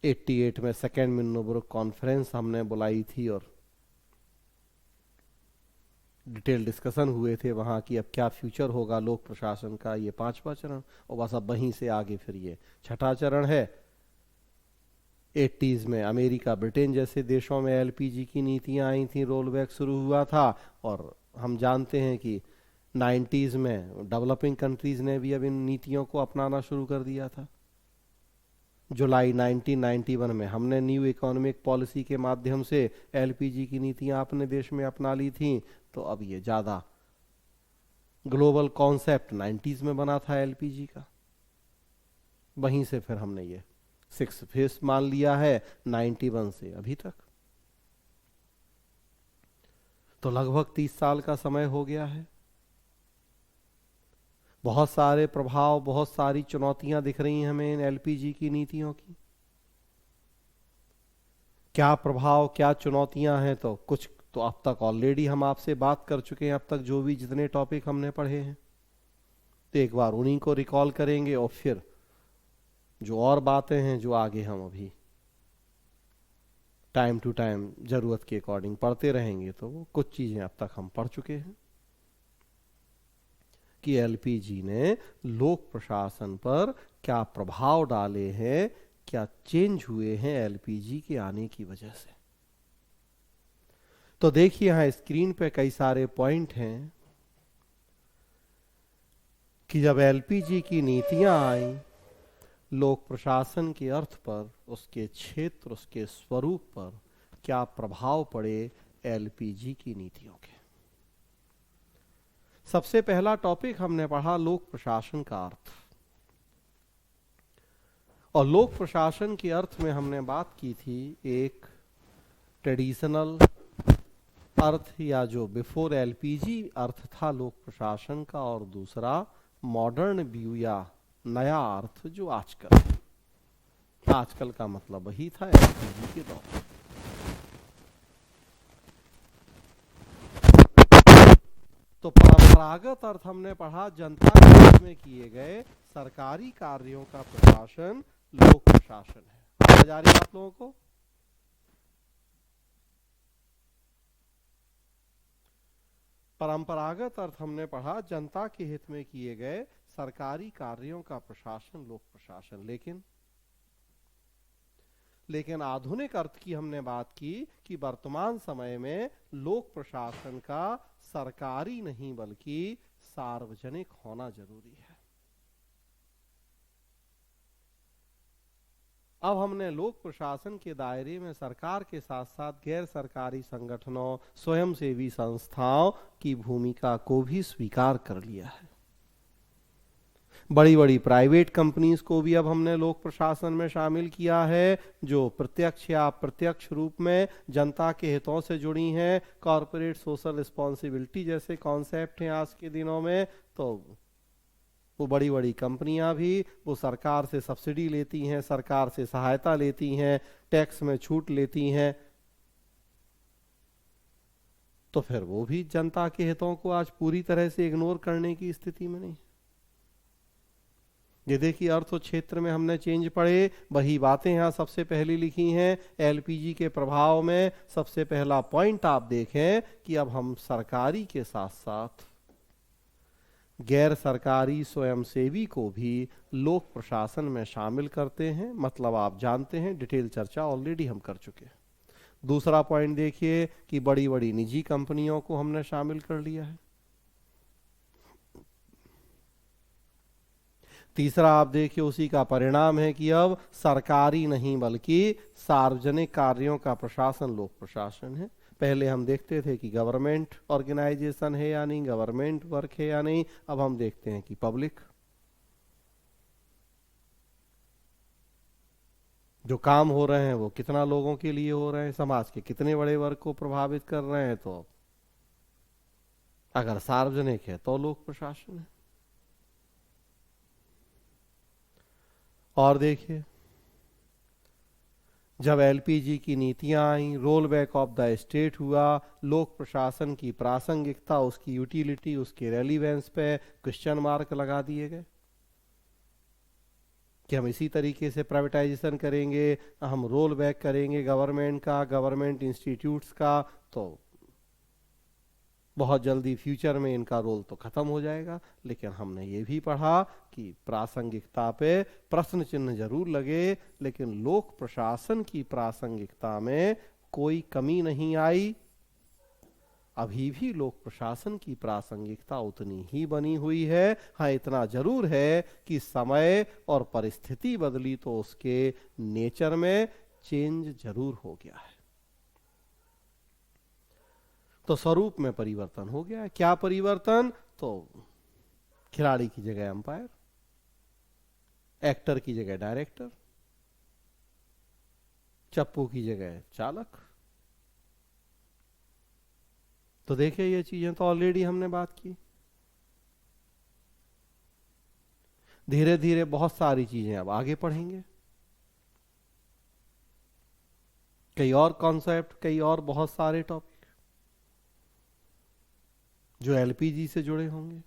88 में सेकेंड मिन्नोब्रुक कॉन्फ्रेंस हमने बुलाई थी और डिटेल डिस्कशन हुए थे वहां की अब क्या फ्यूचर होगा लोक प्रशासन का। ये पांचवा चरण, और बस अब वहीं से आगे फिर ये छठा चरण है। 80s में अमेरिका, ब्रिटेन जैसे देशों में एलपीजी की नीतियां आई थी, रोल बैक शुरू हुआ था, और हम जानते हैं कि 90s में डेवलपिंग कंट्रीज ने भी अब इन नीतियों को अपनाना शुरू कर दिया था। जुलाई 1991 में हमने न्यू इकोनॉमिक पॉलिसी के माध्यम से एलपीजी की नीतियां अपने देश में अपना ली थी। तो अब ये ज्यादा ग्लोबल कॉन्सेप्ट 90s में बना था एलपीजी का, वहीं से फिर हमने ये 6 फेस मान लिया है 91 से अभी तक। तो लगभग 30 साल का समय हो गया है। बहुत सारे प्रभाव, बहुत सारी चुनौतियां दिख रही हैं हमें इन एलपीजी की नीतियों की। क्या प्रभाव, क्या चुनौतियां हैं, तो कुछ तो अब तक ऑलरेडी हम आपसे बात कर चुके हैं। अब तक जो भी जितने टॉपिक हमने पढ़े हैं, तो एक बार उन्हीं को रिकॉल करेंगे, और फिर जो और बातें हैं जो आगे हम अभी टाइम टू टाइम जरूरत के अकॉर्डिंग पढ़ते रहेंगे, तो वो कुछ चीजें अब तक हम पढ़ चुके हैं कि एलपीजी ने लोक प्रशासन पर क्या प्रभाव डाले हैं, क्या चेंज हुए हैं एलपीजी के आने की वजह से। तो देखिए यहां स्क्रीन पे कई सारे पॉइंट हैं कि जब एलपीजी की नीतियां आई, लोक प्रशासन के अर्थ पर, उसके क्षेत्र, उसके स्वरूप पर क्या प्रभाव पड़े एलपीजी की नीतियों के। सबसे पहला टॉपिक हमने पढ़ा लोक प्रशासन का अर्थ, और लोक प्रशासन के अर्थ में हमने बात की थी एक ट्रेडिशनल अर्थ या जो बिफोर एलपीजी अर्थ था लोक प्रशासन का, और दूसरा मॉडर्न व्यू या नया अर्थ जो आजकल का मतलब वही था एलपीजी के दौर में। तो परंपरागत अर्थ हमने पढ़ा जनता के हित में किए गए सरकारी कार्यों का प्रशासन लोक प्रशासन है। समझ आ रही है आप लोगों को? परंपरागत अर्थ हमने पढ़ा जनता के हित में किए गए सरकारी कार्यों का प्रशासन लोक प्रशासन। लेकिन आधुनिक अर्थ की हमने बात की कि वर्तमान समय में लोक प्रशासन का सरकारी नहीं बल्कि सार्वजनिक होना जरूरी है। अब हमने लोक प्रशासन के दायरे में सरकार के साथ साथ गैर सरकारी संगठनों, स्वयंसेवी संस्थाओं की भूमिका को भी स्वीकार कर लिया है। बड़ी बड़ी प्राइवेट कंपनीज को भी अब हमने लोक प्रशासन में शामिल किया है, जो प्रत्यक्ष या अप्रत्यक्ष रूप में जनता के हितों से जुड़ी हैं। कॉरपोरेट सोशल रिस्पॉन्सिबिलिटी जैसे कॉन्सेप्ट हैं आज के दिनों में, तो वो बड़ी बड़ी कंपनियां भी वो सरकार से सब्सिडी लेती हैं, सरकार से सहायता लेती हैं, टैक्स में छूट लेती हैं, तो फिर वो भी जनता के हितों को आज पूरी तरह से इग्नोर करने की स्थिति में नहीं। ये देखिए अर्थ क्षेत्र में हमने चेंज पढ़े, वही बातें यहां सबसे पहली लिखी हैं। एलपीजी के प्रभाव में सबसे पहला पॉइंट आप देखें कि अब हम सरकारी के साथ साथ गैर सरकारी स्वयंसेवी को भी लोक प्रशासन में शामिल करते हैं। मतलब आप जानते हैं, डिटेल चर्चा ऑलरेडी हम कर चुके हैं। दूसरा पॉइंट देखिए कि बड़ी बड़ी निजी कंपनियों को हमने शामिल कर लिया है। तीसरा आप देखिए उसी का परिणाम है कि अब सरकारी नहीं बल्कि सार्वजनिक कार्यों का प्रशासन लोक प्रशासन है। पहले हम देखते थे कि गवर्नमेंट ऑर्गेनाइजेशन है या नहीं, गवर्नमेंट वर्क है या नहीं, अब हम देखते हैं कि पब्लिक। जो काम हो रहे हैं वो कितना लोगों के लिए हो रहे हैं, समाज के कितने बड़े वर्ग को प्रभावित कर रहे हैं, तो अगर सार्वजनिक है तो लोक प्रशासन है। और देखिए जब एलपीजी की नीतियां आई, roll back of the state हुआ, लोक प्रशासन की प्रासंगिकता, उसकी यूटिलिटी, उसके रेलिवेंस पे क्वेश्चन मार्क लगा दिए गए कि हम इसी तरीके से प्राइवेटाइजेशन करेंगे, हम रोल बैक करेंगे गवर्नमेंट का, गवर्नमेंट इंस्टीट्यूट्स का, तो बहुत जल्दी फ्यूचर में इनका रोल तो खत्म हो जाएगा। लेकिन हमने ये भी पढ़ा कि प्रासंगिकता पे प्रश्न चिन्ह जरूर लगे, लेकिन लोक प्रशासन की प्रासंगिकता में कोई कमी नहीं आई। अभी भी लोक प्रशासन की प्रासंगिकता उतनी ही बनी हुई है। हाँ, इतना जरूर है कि समय और परिस्थिति बदली तो उसके नेचर में चेंज जरूर हो गया है। तो स्वरूप में परिवर्तन हो गया है। क्या परिवर्तन? तो खिलाड़ी की जगह अंपायर, एक्टर की जगह डायरेक्टर, चप्पू की जगह चालक। तो देखिए ये चीजें तो ऑलरेडी हमने बात की। धीरे धीरे बहुत सारी चीजें अब आगे पढ़ेंगे, कई और कॉन्सेप्ट, कई और बहुत सारे टॉपिक जो एलपीजी से जुड़े होंगे।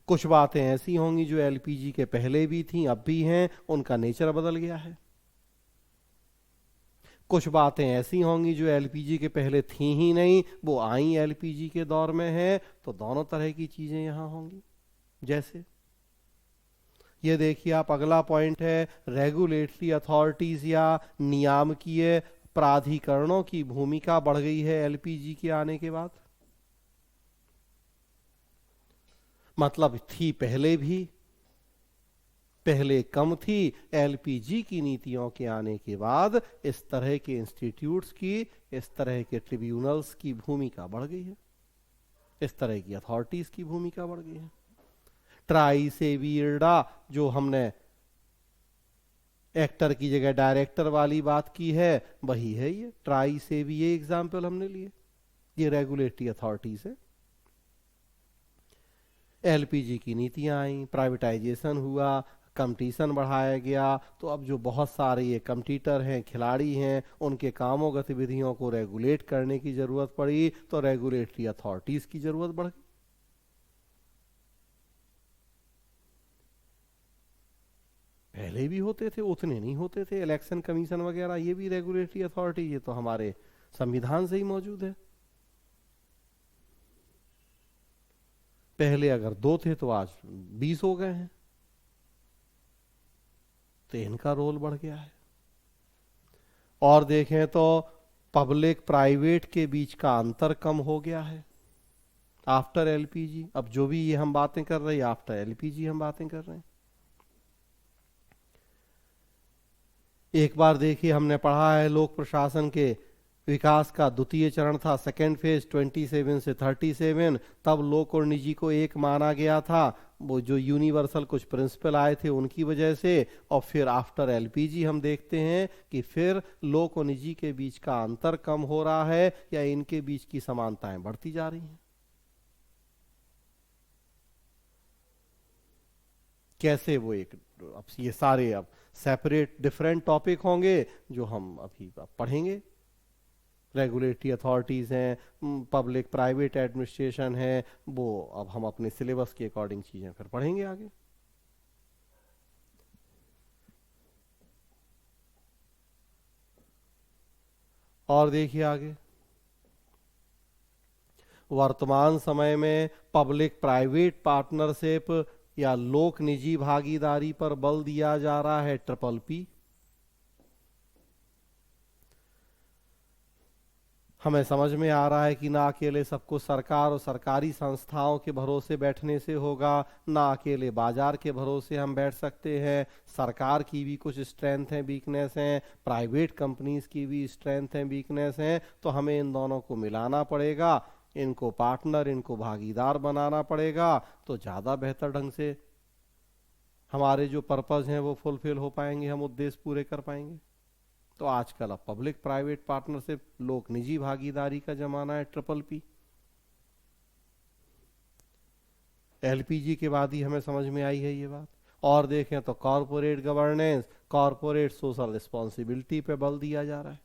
कुछ बातें ऐसी होंगी जो एलपीजी के पहले भी थी, अब भी हैं, उनका नेचर बदल गया है। कुछ बातें ऐसी होंगी जो एलपीजी के पहले थी ही नहीं, वो आई एलपीजी के दौर में है। तो दोनों तरह की चीजें यहां होंगी। जैसे ये देखिए आप, अगला पॉइंट है रेगुलेटरी अथॉरिटीज या नियामकीय प्राधिकरणों की भूमिका बढ़ गई है एलपीजी के आने के बाद। मतलब थी पहले भी, पहले कम थी, एलपीजी की नीतियों के आने के बाद इस तरह के इंस्टीट्यूट्स की, इस तरह के ट्रिब्यूनल्स की भूमिका बढ़ गई है, इस तरह की अथॉरिटीज की भूमिका बढ़ गई है। ट्राई से वीरडा जो हमने एक्टर की जगह डायरेक्टर वाली बात की है, वही है ये ट्राई से भी, ये एग्जाम्पल हमने लिए, ये रेगुलेटरी अथॉरिटीज है। एलपीजी की नीतियां आई, प्राइवेटाइजेशन हुआ, कंपटीशन बढ़ाया गया, तो अब जो बहुत सारे ये कंपटीटर हैं, खिलाड़ी हैं, उनके कामों गतिविधियों को रेगुलेट करने की जरूरत पड़ी, तो रेगुलेटरी अथॉरिटीज की जरूरत बढ़ गई। पहले भी होते थे, उतने नहीं होते थे, इलेक्शन कमीशन वगैरह, ये भी रेगुलेटरी अथॉरिटी, ये तो हमारे संविधान से ही मौजूद है। पहले अगर 2 थे तो आज 20 हो गए हैं, तो इनका रोल बढ़ गया है। और देखें तो पब्लिक प्राइवेट के बीच का अंतर कम हो गया है आफ्टर एलपीजी। अब जो भी ये हम बातें कर रहे हैं, आफ्टर एलपीजी हम बातें कर रहे हैं। एक बार देखिए, हमने पढ़ा है लोक प्रशासन के विकास का द्वितीय चरण था, सेकेंड फेज 27 से 37, तब लोक और निजी को एक माना गया था, वो जो यूनिवर्सल कुछ प्रिंसिपल आए थे उनकी वजह से। और फिर आफ्टर एलपीजी हम देखते हैं कि फिर लोक और निजी के बीच का अंतर कम हो रहा है, या इनके बीच की समानताएं बढ़ती जा रही हैं। कैसे वो एक, अब ये सारे अब सेपरेट डिफरेंट टॉपिक होंगे जो हम अभी पढ़ेंगे। रेगुलेटरी अथॉरिटीज हैं, पब्लिक प्राइवेट एडमिनिस्ट्रेशन है, वो अब हम अपने सिलेबस के अकॉर्डिंग चीजें फिर पढ़ेंगे आगे। और देखिए आगे, वर्तमान समय में पब्लिक प्राइवेट पार्टनरशिप या लोक निजी भागीदारी पर बल दिया जा रहा है, PPP। हमें समझ में आ रहा है कि ना अकेले सबको सरकार और सरकारी संस्थाओं के भरोसे बैठने से होगा, ना अकेले बाजार के भरोसे हम बैठ सकते हैं। सरकार की भी कुछ स्ट्रेंथ हैं, वीकनेस हैं, प्राइवेट कंपनीज की भी स्ट्रेंथ हैं, वीकनेस हैं, तो हमें इन दोनों को मिलाना पड़ेगा, इनको पार्टनर, इनको भागीदार बनाना पड़ेगा, तो ज़्यादा बेहतर ढंग से हमारे जो पर्पस हैं वो फुलफिल हो पाएंगे, हम उद्देश्य पूरे कर पाएंगे। तो आजकल अब पब्लिक प्राइवेट पार्टनरशिप, लोक निजी भागीदारी का जमाना है, PPP। एलपीजी के बाद ही हमें समझ में आई है ये बात। और देखें तो corporate governance, corporate social responsibility पे बल दिया जा रहा है।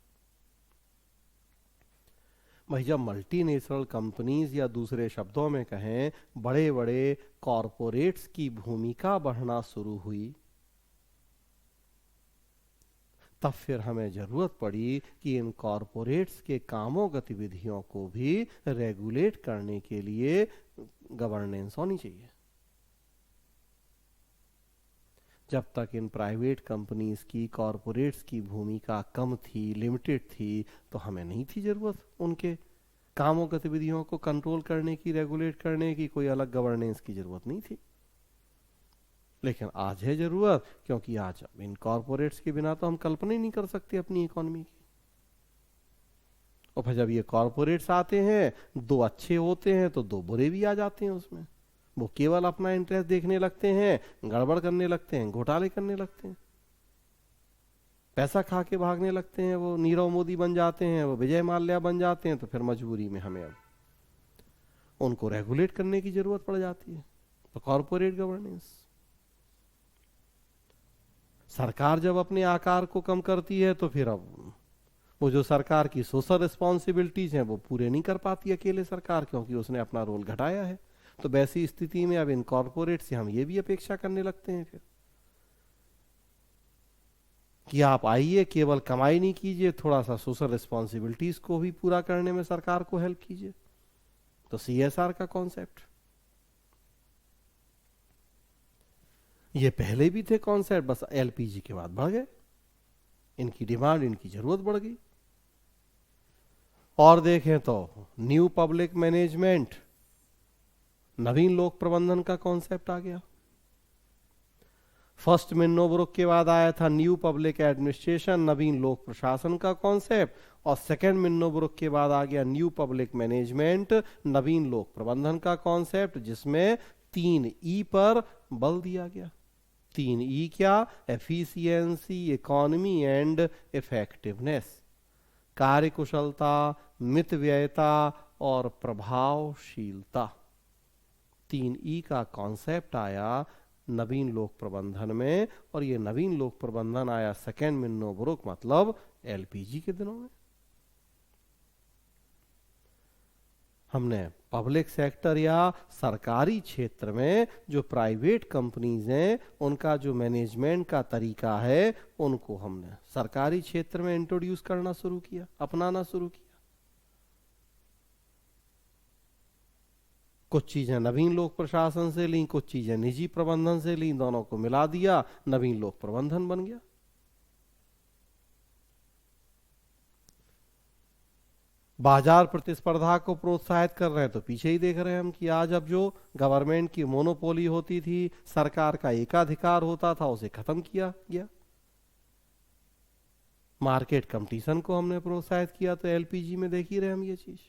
भाई जब मल्टीनेशनल कंपनीज, या दूसरे शब्दों में कहें बड़े बड़े कॉरपोरेट्स की भूमिका बढ़ना शुरू हुई, तब फिर हमें जरूरत पड़ी कि इन कॉरपोरेट्स के कामों गतिविधियों को भी रेगुलेट करने के लिए गवर्नेंस होनी चाहिए। जब तक इन प्राइवेट कंपनीज की, कॉरपोरेट्स की भूमिका कम थी, लिमिटेड थी, तो हमें नहीं थी जरूरत उनके कामों गतिविधियों को कंट्रोल करने की, रेगुलेट करने की, कोई अलग गवर्नेंस की जरूरत नहीं थी। लेकिन आज है जरूरत, क्योंकि आज इन कॉरपोरेट्स के बिना तो हम कल्पना ही नहीं कर सकते अपनी इकोनॉमी की। और फिर जब ये कॉरपोरेट्स आते हैं, 2 अच्छे होते हैं तो 2 बुरे भी आ जाते हैं उसमें। वो केवल अपना इंटरेस्ट देखने लगते हैं, गड़बड़ करने लगते हैं, घोटाले करने लगते हैं, पैसा खा के भागने लगते हैं, वो नीरव मोदी बन जाते हैं, वो विजय माल्या बन जाते हैं। तो फिर मजबूरी में हमें अब उनको रेगुलेट करने की जरूरत पड़ जाती है। तो कॉरपोरेट गवर्नेंस, सरकार जब अपने आकार को कम करती है, तो फिर अब वो जो सरकार की सोशल रिस्पॉन्सिबिलिटीज हैं वो पूरे नहीं कर पाती अकेले सरकार, क्योंकि उसने अपना रोल घटाया है। तो वैसी स्थिति में अब इन कॉरपोरेट से हम ये भी अपेक्षा करने लगते हैं फिर कि आप आइए, केवल कमाई नहीं कीजिए, थोड़ा सा सोशल रिस्पॉन्सिबिलिटीज को भी पूरा करने में सरकार को हेल्प कीजिए। तो CSR का कॉन्सेप्ट, ये पहले भी थे कॉन्सेप्ट, बस एलपीजी के बाद बढ़ गए, इनकी डिमांड, इनकी जरूरत बढ़ गई। और देखें तो न्यू पब्लिक मैनेजमेंट, नवीन लोक प्रबंधन का कॉन्सेप्ट आ गया। फर्स्ट मिन्नोब्रुक के बाद आया था न्यू पब्लिक एडमिनिस्ट्रेशन, नवीन लोक प्रशासन का कॉन्सेप्ट। और सेकेंड मिन्नोब्रुक के बाद आ गया न्यू पब्लिक मैनेजमेंट, नवीन लोक प्रबंधन का कॉन्सेप्ट, जिसमें 3E पर बल दिया गया। 3E क्या? Efficiency, economy and effectiveness. कार्यकुशलता, मितव्ययिता और प्रभावशीलता। 3E का कॉन्सेप्ट आया नवीन लोक प्रबंधन में, और ये नवीन लोक प्रबंधन आया सेकेंड मिन्नो-ब्रुक मतलब एलपीजी के दिनों में। हमने पब्लिक सेक्टर या सरकारी क्षेत्र में जो प्राइवेट कंपनीज हैं उनका जो मैनेजमेंट का तरीका है उनको हमने सरकारी क्षेत्र में इंट्रोड्यूस करना शुरू किया, अपनाना शुरू किया। कुछ चीजें नवीन लोक प्रशासन से ली, कुछ चीजें निजी प्रबंधन से ली, दोनों को मिला दिया, नवीन लोक प्रबंधन बन गया। बाजार प्रतिस्पर्धा को प्रोत्साहित कर रहे हैं तो पीछे ही देख रहे हैं हम कि आज अब जो गवर्नमेंट की मोनोपोली होती थी, सरकार का एकाधिकार होता था, उसे खत्म किया गया। मार्केट कंपटीशन को हमने प्रोत्साहित किया, तो एलपीजी में देख ही रहे हम ये चीज,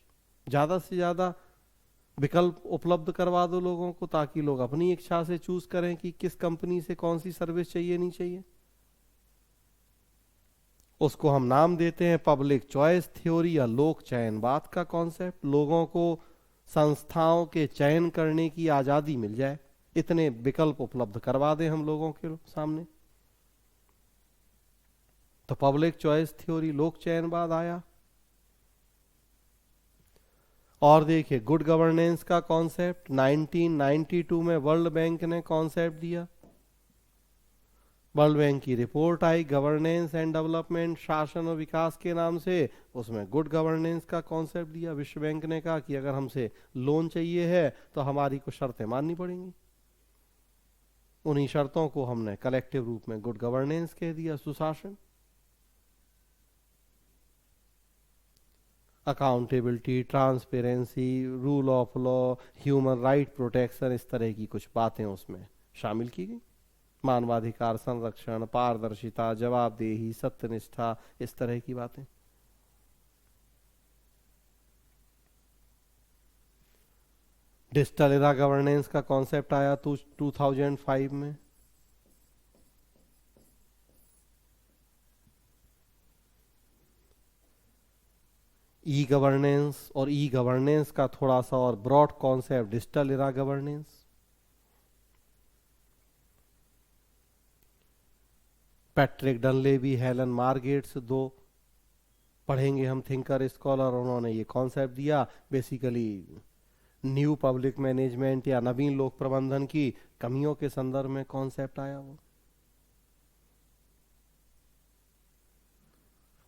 ज्यादा से ज्यादा विकल्प उपलब्ध करवा दो लोगों को ताकि लोग अपनी इच्छा से चूज करें कि किस कंपनी से कौन सी सर्विस चाहिए नहीं चाहिए। उसको हम नाम देते हैं पब्लिक चॉइस थ्योरी या लोक चयनवाद का कॉन्सेप्ट। लोगों को संस्थाओं के चयन करने की आजादी मिल जाए, इतने विकल्प उपलब्ध करवा दें हम लोगों के सामने, तो पब्लिक चॉइस थ्योरी, लोक चयनवाद आया। और देखिए गुड गवर्नेंस का कॉन्सेप्ट 1992 में वर्ल्ड बैंक ने कॉन्सेप्ट दिया। वर्ल्ड बैंक की report I governance and development, शासन और विकास के नाम से, उसमें गुड गवर्नेंस का कॉन्सेप्ट दिया। विश्व बैंक ने कहा कि अगर हमसे लोन चाहिए है तो हमारी कुछ शर्तें माननी पड़ेंगी। उन्हीं शर्तों को हमने कलेक्टिव रूप में गुड गवर्नेंस कह दिया, सुशासन। Accountability, transparency, rule of law, human right protection, इस तरह की कुछ बातें उसमें शामिल की गई। मानवाधिकार संरक्षण, पारदर्शिता, जवाबदेही, सत्यनिष्ठा, इस तरह की बातें। डिजिटल एरा गवर्नेंस का कॉन्सेप्ट आया 2005 में। ई गवर्नेंस, और ई गवर्नेंस का थोड़ा सा और broad concept digital era governance. Patrick Dunleavy, Helen Margetts, दो पढ़ेंगे हम थिंकर स्कॉलर, उन्होंने ये कॉन्सेप्ट दिया। बेसिकली न्यू पब्लिक मैनेजमेंट या नवीन लोक प्रबंधन की कमियों के संदर्भ में कॉन्सेप्ट आया वो।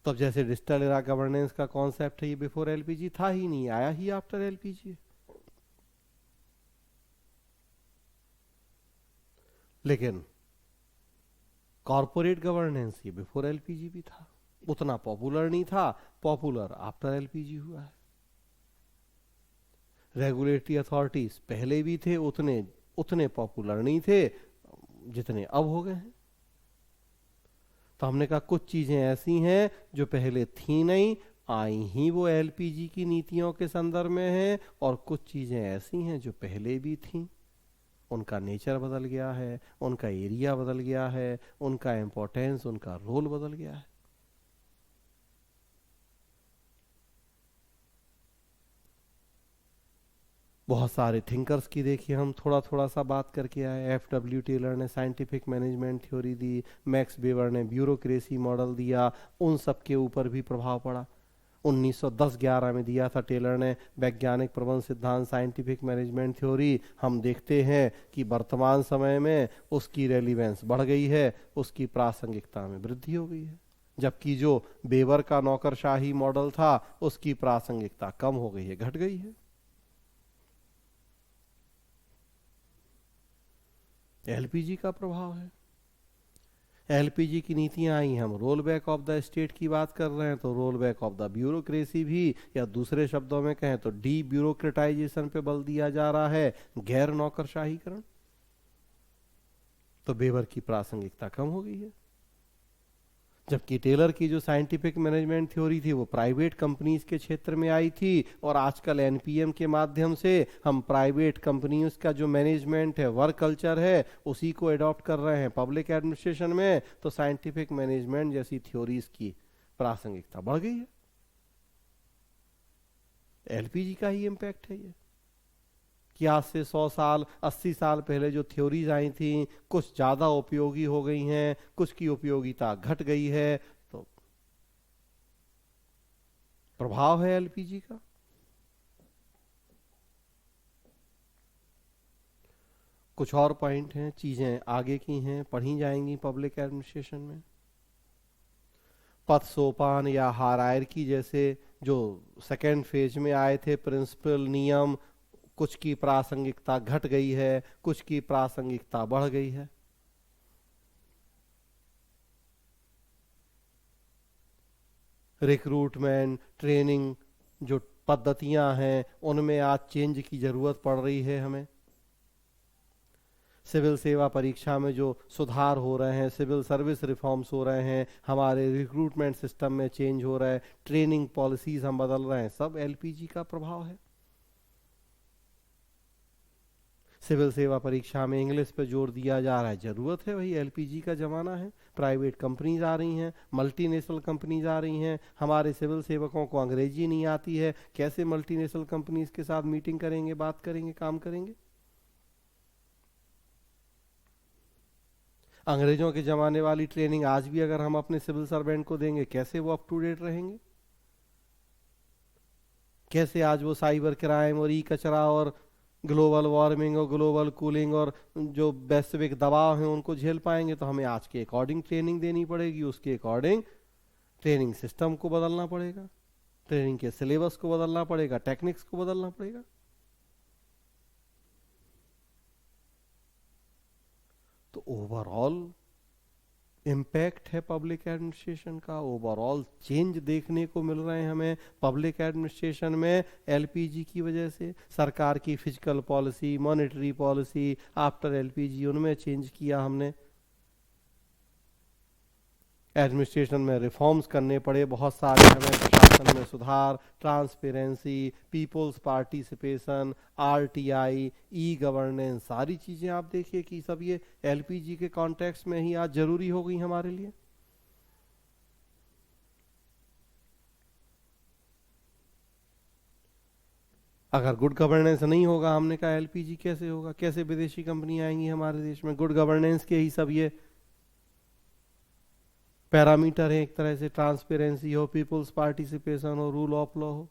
तो अब जैसे डिजिटल एरा गवर्नेंस का कॉन्सेप्ट है, ये बिफोर एलपीजी था ही नहीं, आया ही आफ्टर एलपीजी। लेकिन कॉर्पोरेट गवर्नेंस ये बिफोर एलपीजी भी था, उतना पॉपुलर नहीं था, पॉपुलर आफ्टर एलपीजी हुआ है। रेगुलेटरी अथॉरिटीज पहले भी थे, उतने पॉपुलर नहीं थे जितने अब हो गए हैं। तो हमने कहा कुछ चीजें ऐसी हैं जो पहले थी नहीं, आई ही वो एलपीजी की नीतियों के संदर्भ में हैं, और कुछ चीजें ऐसी हैं जो पहले भी थी, उनका नेचर बदल गया है, उनका एरिया बदल गया है, उनका इंपॉर्टेंस, उनका रोल बदल गया है। बहुत सारे थिंकर्स की देखिए हम थोड़ा थोड़ा सा बात करके आए। एफ.डब्ल्यू. टेलर ने साइंटिफिक मैनेजमेंट थ्योरी दी, मैक्स वेबर ने ब्यूरोक्रेसी मॉडल दिया, उन सब के ऊपर भी प्रभाव पड़ा। 1910-11 में दिया था टेलर ने वैज्ञानिक प्रबंध सिद्धांत, साइंटिफिक मैनेजमेंट थ्योरी। हम देखते हैं कि वर्तमान समय में उसकी रेलिवेंस बढ़ गई है, उसकी प्रासंगिकता में वृद्धि हो गई है, जबकि जो वेबर का नौकरशाही मॉडल था उसकी प्रासंगिकता कम हो गई है, घट गई है। एलपीजी का प्रभाव है। एलपीजी की नीतियां आई, हम role back of the state की बात कर रहे हैं, तो role back of the bureaucracy भी, या दूसरे शब्दों में कहें तो डी ब्यूरोक्रेटाइजेशन पे बल दिया जा रहा है, गैर नौकरशाहीकरण। तो वेबर की प्रासंगिकता कम हो गई है, जबकि टेलर की जो साइंटिफिक मैनेजमेंट थ्योरी थी वो प्राइवेट कंपनीज के क्षेत्र में आई थी, और आजकल एनपीएम के माध्यम से हम प्राइवेट कंपनियों का जो मैनेजमेंट है, वर्क कल्चर है, उसी को अडॉप्ट कर रहे हैं पब्लिक एडमिनिस्ट्रेशन में। तो साइंटिफिक मैनेजमेंट जैसी थ्योरीज की प्रासंगिकता बढ़ गई है। एलपीजी का ही इम्पैक्ट है ये। कि आज से 100 साल 80 साल पहले जो थ्योरीज आई थी कुछ ज़्यादा उपयोगी हो गई हैं, कुछ की उपयोगिता घट गई है। तो प्रभाव है एलपीजी का। कुछ और पॉइंट हैं, चीजें आगे की हैं, पढ़ी जाएंगी पब्लिक एडमिनिस्ट्रेशन में। पद सोपान या हायरार्की जैसे जो सेकेंड फेज में आए थे प्रिंसिपल नियम, कुछ की प्रासंगिकता घट गई है, कुछ की प्रासंगिकता बढ़ गई है। रिक्रूटमेंट ट्रेनिंग जो पद्धतियां हैं उनमें आज चेंज की जरूरत पड़ रही है हमें। सिविल सेवा परीक्षा में जो सुधार हो रहे हैं, सिविल सर्विस रिफॉर्म्स हो रहे हैं, हमारे रिक्रूटमेंट सिस्टम में चेंज हो रहा है, ट्रेनिंग पॉलिसीज हम बदल रहे हैं, सब एलपीजी का प्रभाव है। सिविल सेवा परीक्षा में इंग्लिश पे जोर दिया जा रहा है, जरूरत है, वही एलपीजी का जमाना है। प्राइवेट कंपनीज आ रही हैं, मल्टीनेशनल कंपनीज आ रही हैं, हमारे सिविल सेवकों को अंग्रेजी नहीं आती है, कैसे मल्टीनेशनल कंपनीज के साथ मीटिंग करेंगे, बात करेंगे, काम करेंगे। अंग्रेजों के जमाने वाली ट्रेनिंग आज भी अगर हम अपने सिविल सर्वेंट को देंगे, कैसे वो अप टू डेट रहेंगे? कैसे आज वो साइबर क्राइम और ई कचरा और ग्लोबल वार्मिंग और ग्लोबल कूलिंग और जो वैश्विक दबाव हैं उनको झेल पाएंगे? तो हमें आज के अकॉर्डिंग ट्रेनिंग देनी पड़ेगी, उसके अकॉर्डिंग ट्रेनिंग सिस्टम को बदलना पड़ेगा, ट्रेनिंग के सिलेबस को बदलना पड़ेगा, टेक्निक्स को बदलना पड़ेगा। तो ओवरऑल इम्पैक्ट है पब्लिक एडमिनिस्ट्रेशन का, ओवरऑल चेंज देखने को मिल रहे हैं हमें पब्लिक एडमिनिस्ट्रेशन में एलपीजी की वजह से। सरकार की physical policy, monetary policy after LPG, उनमें चेंज किया हमने। एडमिनिस्ट्रेशन में रिफॉर्म्स करने पड़े बहुत सारे हमें, प्रशासन में सुधार, transparency, peoples participation, RTI, e governance, सारी चीजें आप देखिए कि सब ये एलपीजी के कॉन्टेक्स्ट में ही आज जरूरी हो गई हमारे लिए। अगर गुड गवर्नेंस नहीं होगा, हमने कहा एलपीजी कैसे होगा, कैसे विदेशी कंपनी आएंगी हमारे देश में? गुड गवर्नेंस के ही सब ये पैरामीटर है, एक तरह से ट्रांसपेरेंसी हो, पीपल्स पार्टिसिपेशन हो, रूल ऑफ लॉ हो,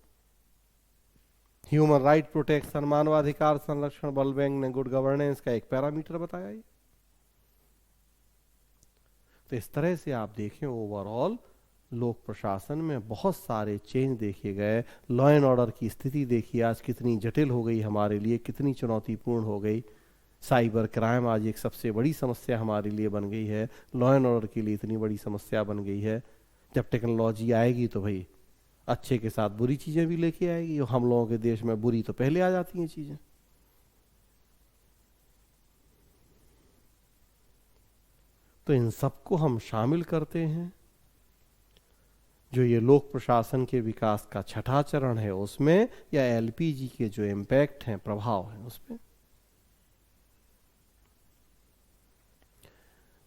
ह्यूमन राइट प्रोटेक्शन, मानवाधिकार संरक्षण। वर्ल्ड बैंक ने गुड गवर्नेंस का एक पैरामीटर बताया ही। तो इस तरह से आप देखें ओवरऑल लोक प्रशासन में बहुत सारे चेंज देखे गए। लॉ एंड ऑर्डर की स्थिति देखिए आज कितनी जटिल हो गई हमारे लिए, कितनी चुनौतीपूर्ण हो गई। साइबर क्राइम आज एक सबसे बड़ी समस्या हमारे लिए बन गई है, लॉ एंड ऑर्डर के लिए इतनी बड़ी समस्या बन गई है। जब टेक्नोलॉजी आएगी तो भाई अच्छे के साथ बुरी चीजें भी लेके आएगी, और हम लोगों के देश में बुरी तो पहले आ जाती हैं चीजें। तो इन सबको हम शामिल करते हैं, जो ये लोक प्रशासन के विकास का छठा चरण है उसमें, या एलपीजी के जो इम्पैक्ट हैं, प्रभाव हैं उसमें।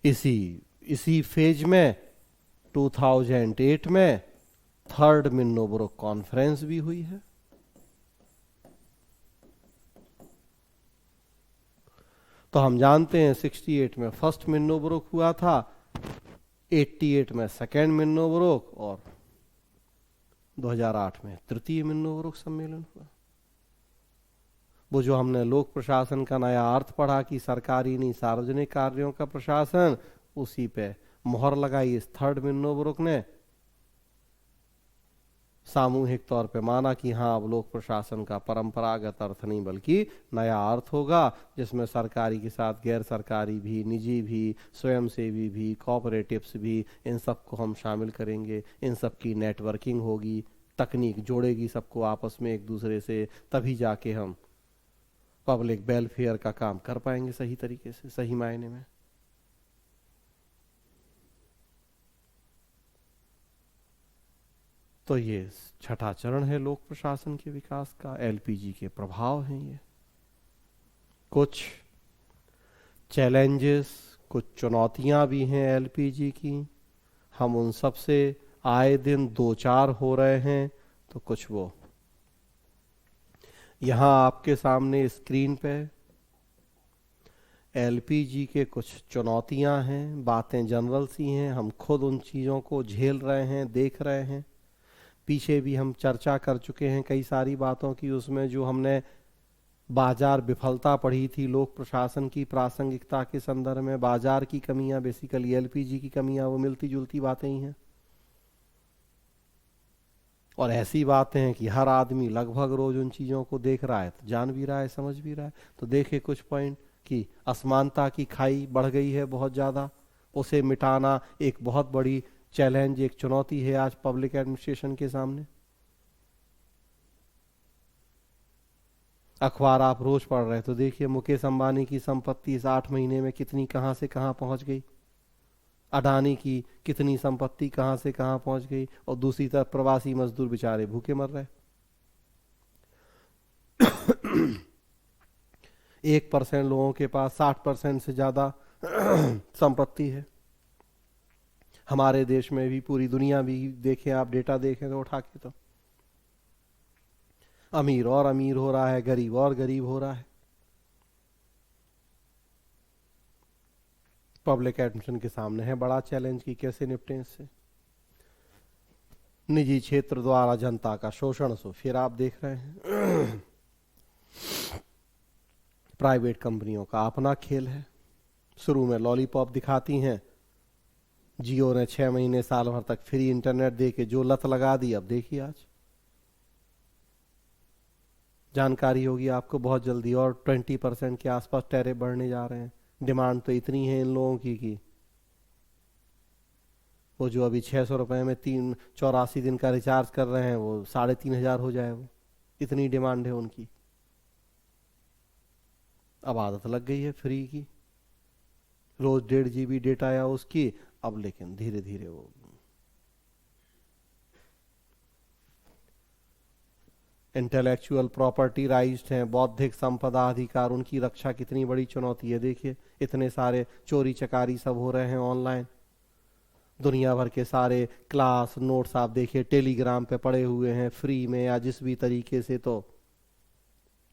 इसी फेज में 2008 में थर्ड मिन्नोब्रुक कॉन्फ्रेंस भी हुई है। तो हम जानते हैं 68 में फर्स्ट मिन्नोब्रुक हुआ था, 88 में सेकेंड मिन्नोब्रुक, और 2008 में तृतीय मिन्नोब्रुक सम्मेलन हुआ। वो जो हमने लोक प्रशासन का नया अर्थ पढ़ा कि सरकारी नहीं सार्वजनिक कार्यों का प्रशासन, उसी पे मोहर लगाई इस थर्ड मिन्नोब्रुक ने। सामूहिक तौर पे माना कि हाँ अब लोक प्रशासन का परंपरागत अर्थ नहीं बल्कि नया अर्थ होगा, जिसमें सरकारी के साथ गैर सरकारी भी, निजी भी, स्वयंसेवी भी, कोऑपरेटिव्स भी, इन सबको हम शामिल करेंगे। इन सब की नेटवर्किंग होगी, तकनीक जोड़ेगी सबको आपस में एक दूसरे से, तभी जाके हम पब्लिक वेलफेयर का काम कर पाएंगे सही तरीके से, सही मायने में। तो ये छठा चरण है लोक प्रशासन के विकास का, एलपीजी के प्रभाव हैं ये। कुछ चैलेंजेस, कुछ चुनौतियां भी हैं एलपीजी की, हम उन सब से आए दिन दो चार हो रहे हैं। तो कुछ वो यहाँ आपके सामने स्क्रीन पे एलपीजी के कुछ चुनौतियां हैं, बातें जनरल सी हैं, हम खुद उन चीज़ों को झेल रहे हैं, देख रहे हैं। पीछे भी हम चर्चा कर चुके हैं कई सारी बातों की, उसमें जो हमने बाजार विफलता पढ़ी थी, लोक प्रशासन की प्रासंगिकता के संदर्भ में बाजार की कमियां, बेसिकली एलपीजी की कमियां, वो मिलती जुलती बातें ही हैं। और ऐसी बातें हैं कि हर आदमी लगभग रोज उन चीजों को देख रहा है, तो जान भी रहा है, समझ भी रहा है। तो देखे कुछ पॉइंट कि असमानता की खाई बढ़ गई है बहुत ज्यादा, उसे मिटाना एक बहुत बड़ी चैलेंज, एक चुनौती है आज पब्लिक एडमिनिस्ट्रेशन के सामने। अखबार आप रोज पढ़ रहे तो देखिए मुकेश अंबानी की संपत्ति इस 8 महीने में कितनी कहां से कहां पहुंच गई, अडानी की कितनी संपत्ति कहां से कहां पहुंच गई, और दूसरी तरफ प्रवासी मजदूर बेचारे भूखे मर रहे। 1% लोगों के पास 60% से ज्यादा संपत्ति है। हमारे देश में भी, पूरी दुनिया भी देखें आप, डेटा देखें तो उठा के, तो अमीर और अमीर हो रहा है, गरीब और गरीब हो रहा है। पब्लिक एडमिशन के सामने है बड़ा चैलेंज कि कैसे निपटें इससे। निजी क्षेत्र द्वारा जनता का शोषण, सो फिर आप देख रहे हैं प्राइवेट कंपनियों का अपना खेल है। शुरू में लॉलीपॉप दिखाती हैं, जियो ने 6 महीने साल भर तक फ्री इंटरनेट दे के जो लत लगा दी, अब देखिए आज जानकारी होगी आपको बहुत जल्दी, और 20% के आसपास टैरिफ बढ़ने जा रहे हैं। डिमांड तो इतनी है इन लोगों की कि वो जो अभी 600 रुपए में 84 दिन का रिचार्ज कर रहे हैं, वो 3500 हो जाए, वो इतनी डिमांड है उनकी। अब आदत लग गई है फ्री की, रोज 1.5 GB डेटा या उसकी, अब लेकिन धीरे धीरे वो इंटेलेक्चुअल प्रॉपर्टी राइट्स हैं, बौद्धिक संपदा अधिकार, उनकी रक्षा कितनी बड़ी चुनौती है। देखिए इतने सारे चोरी चकारी सब हो रहे हैं ऑनलाइन, दुनिया भर के सारे क्लास नोट्स आप देखिए टेलीग्राम पे पड़े हुए हैं फ्री में या जिस भी तरीके से। तो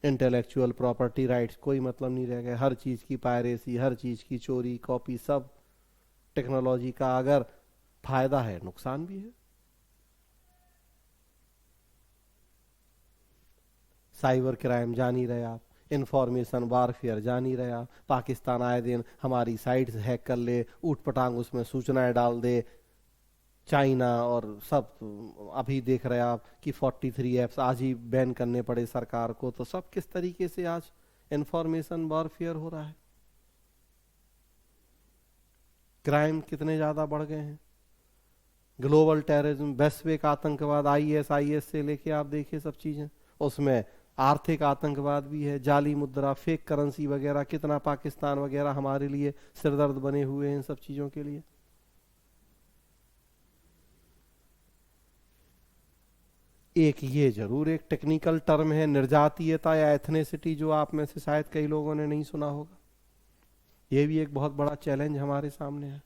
इंटेलेक्चुअल प्रॉपर्टी राइट्स कोई मतलब नहीं रह गया, हर चीज की पायरेसी, हर चीज की चोरी कॉपी, सब टेक्नोलॉजी का अगर फायदा है नुकसान भी है। साइबर क्राइम जान ही रहे आप, इंफॉर्मेशन वारफेयर जान ही रहे आप, पाकिस्तान आए दिन हमारी साइट्स हैक कर ले, ऊट पटांग उसमें सूचनाएं डाल दे, चाइना और सब अभी देख रहे आप कि 43 ऐप्स आज ही बैन करने पड़े सरकार को। तो सब किस तरीके से आज इंफॉर्मेशन वॉरफेयर हो रहा है, क्राइम कितने ज्यादा बढ़ गए हैं। ग्लोबल टेररिज्म, वैश्विक आतंकवाद, आईएस से लेके आप देखिए सब चीजें, उसमें आर्थिक आतंकवाद भी है, जाली मुद्रा, फेक करेंसी वगैरह, कितना पाकिस्तान वगैरह हमारे लिए सिरदर्द बने हुए हैं इन सब चीजों के लिए। एक ये जरूर एक टेक्निकल टर्म है निर्जातीयता या एथनिसिटी, जो आप में से शायद कई लोगों ने नहीं सुना होगा। ये भी एक बहुत बड़ा चैलेंज हमारे सामने है।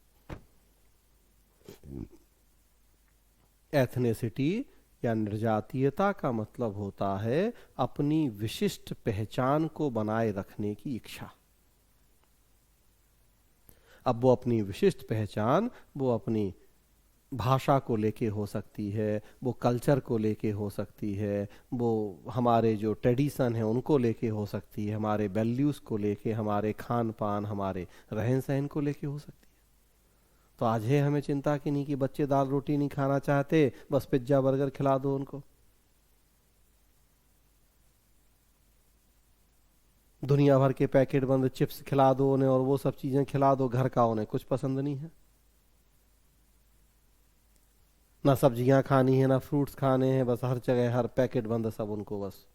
एथनिसिटी या निर्जातीयता का मतलब होता है अपनी विशिष्ट पहचान को बनाए रखने की इच्छा। अब वो अपनी विशिष्ट पहचान, वो अपनी भाषा को लेके हो सकती है, वो कल्चर को लेके हो सकती है, वो हमारे जो ट्रेडिशन है उनको लेके हो सकती है, हमारे वैल्यूज को लेके, हमारे खान पान, हमारे रहन सहन को लेके हो सकती है। तो आज है हमें चिंता की नहीं कि बच्चे दाल रोटी नहीं खाना चाहते, बस पिज्जा बर्गर खिला दो उनको। दुनिया भर के पैकेट बंद चिप्स खिला दो उन्हें और वो सब चीजें खिला दो, घर का उन्हें कुछ पसंद नहीं है। ना सब्जियां खानी है, ना फ्रूट्स खाने हैं, बस हर जगह हर पैकेट बंद सब उनको, बस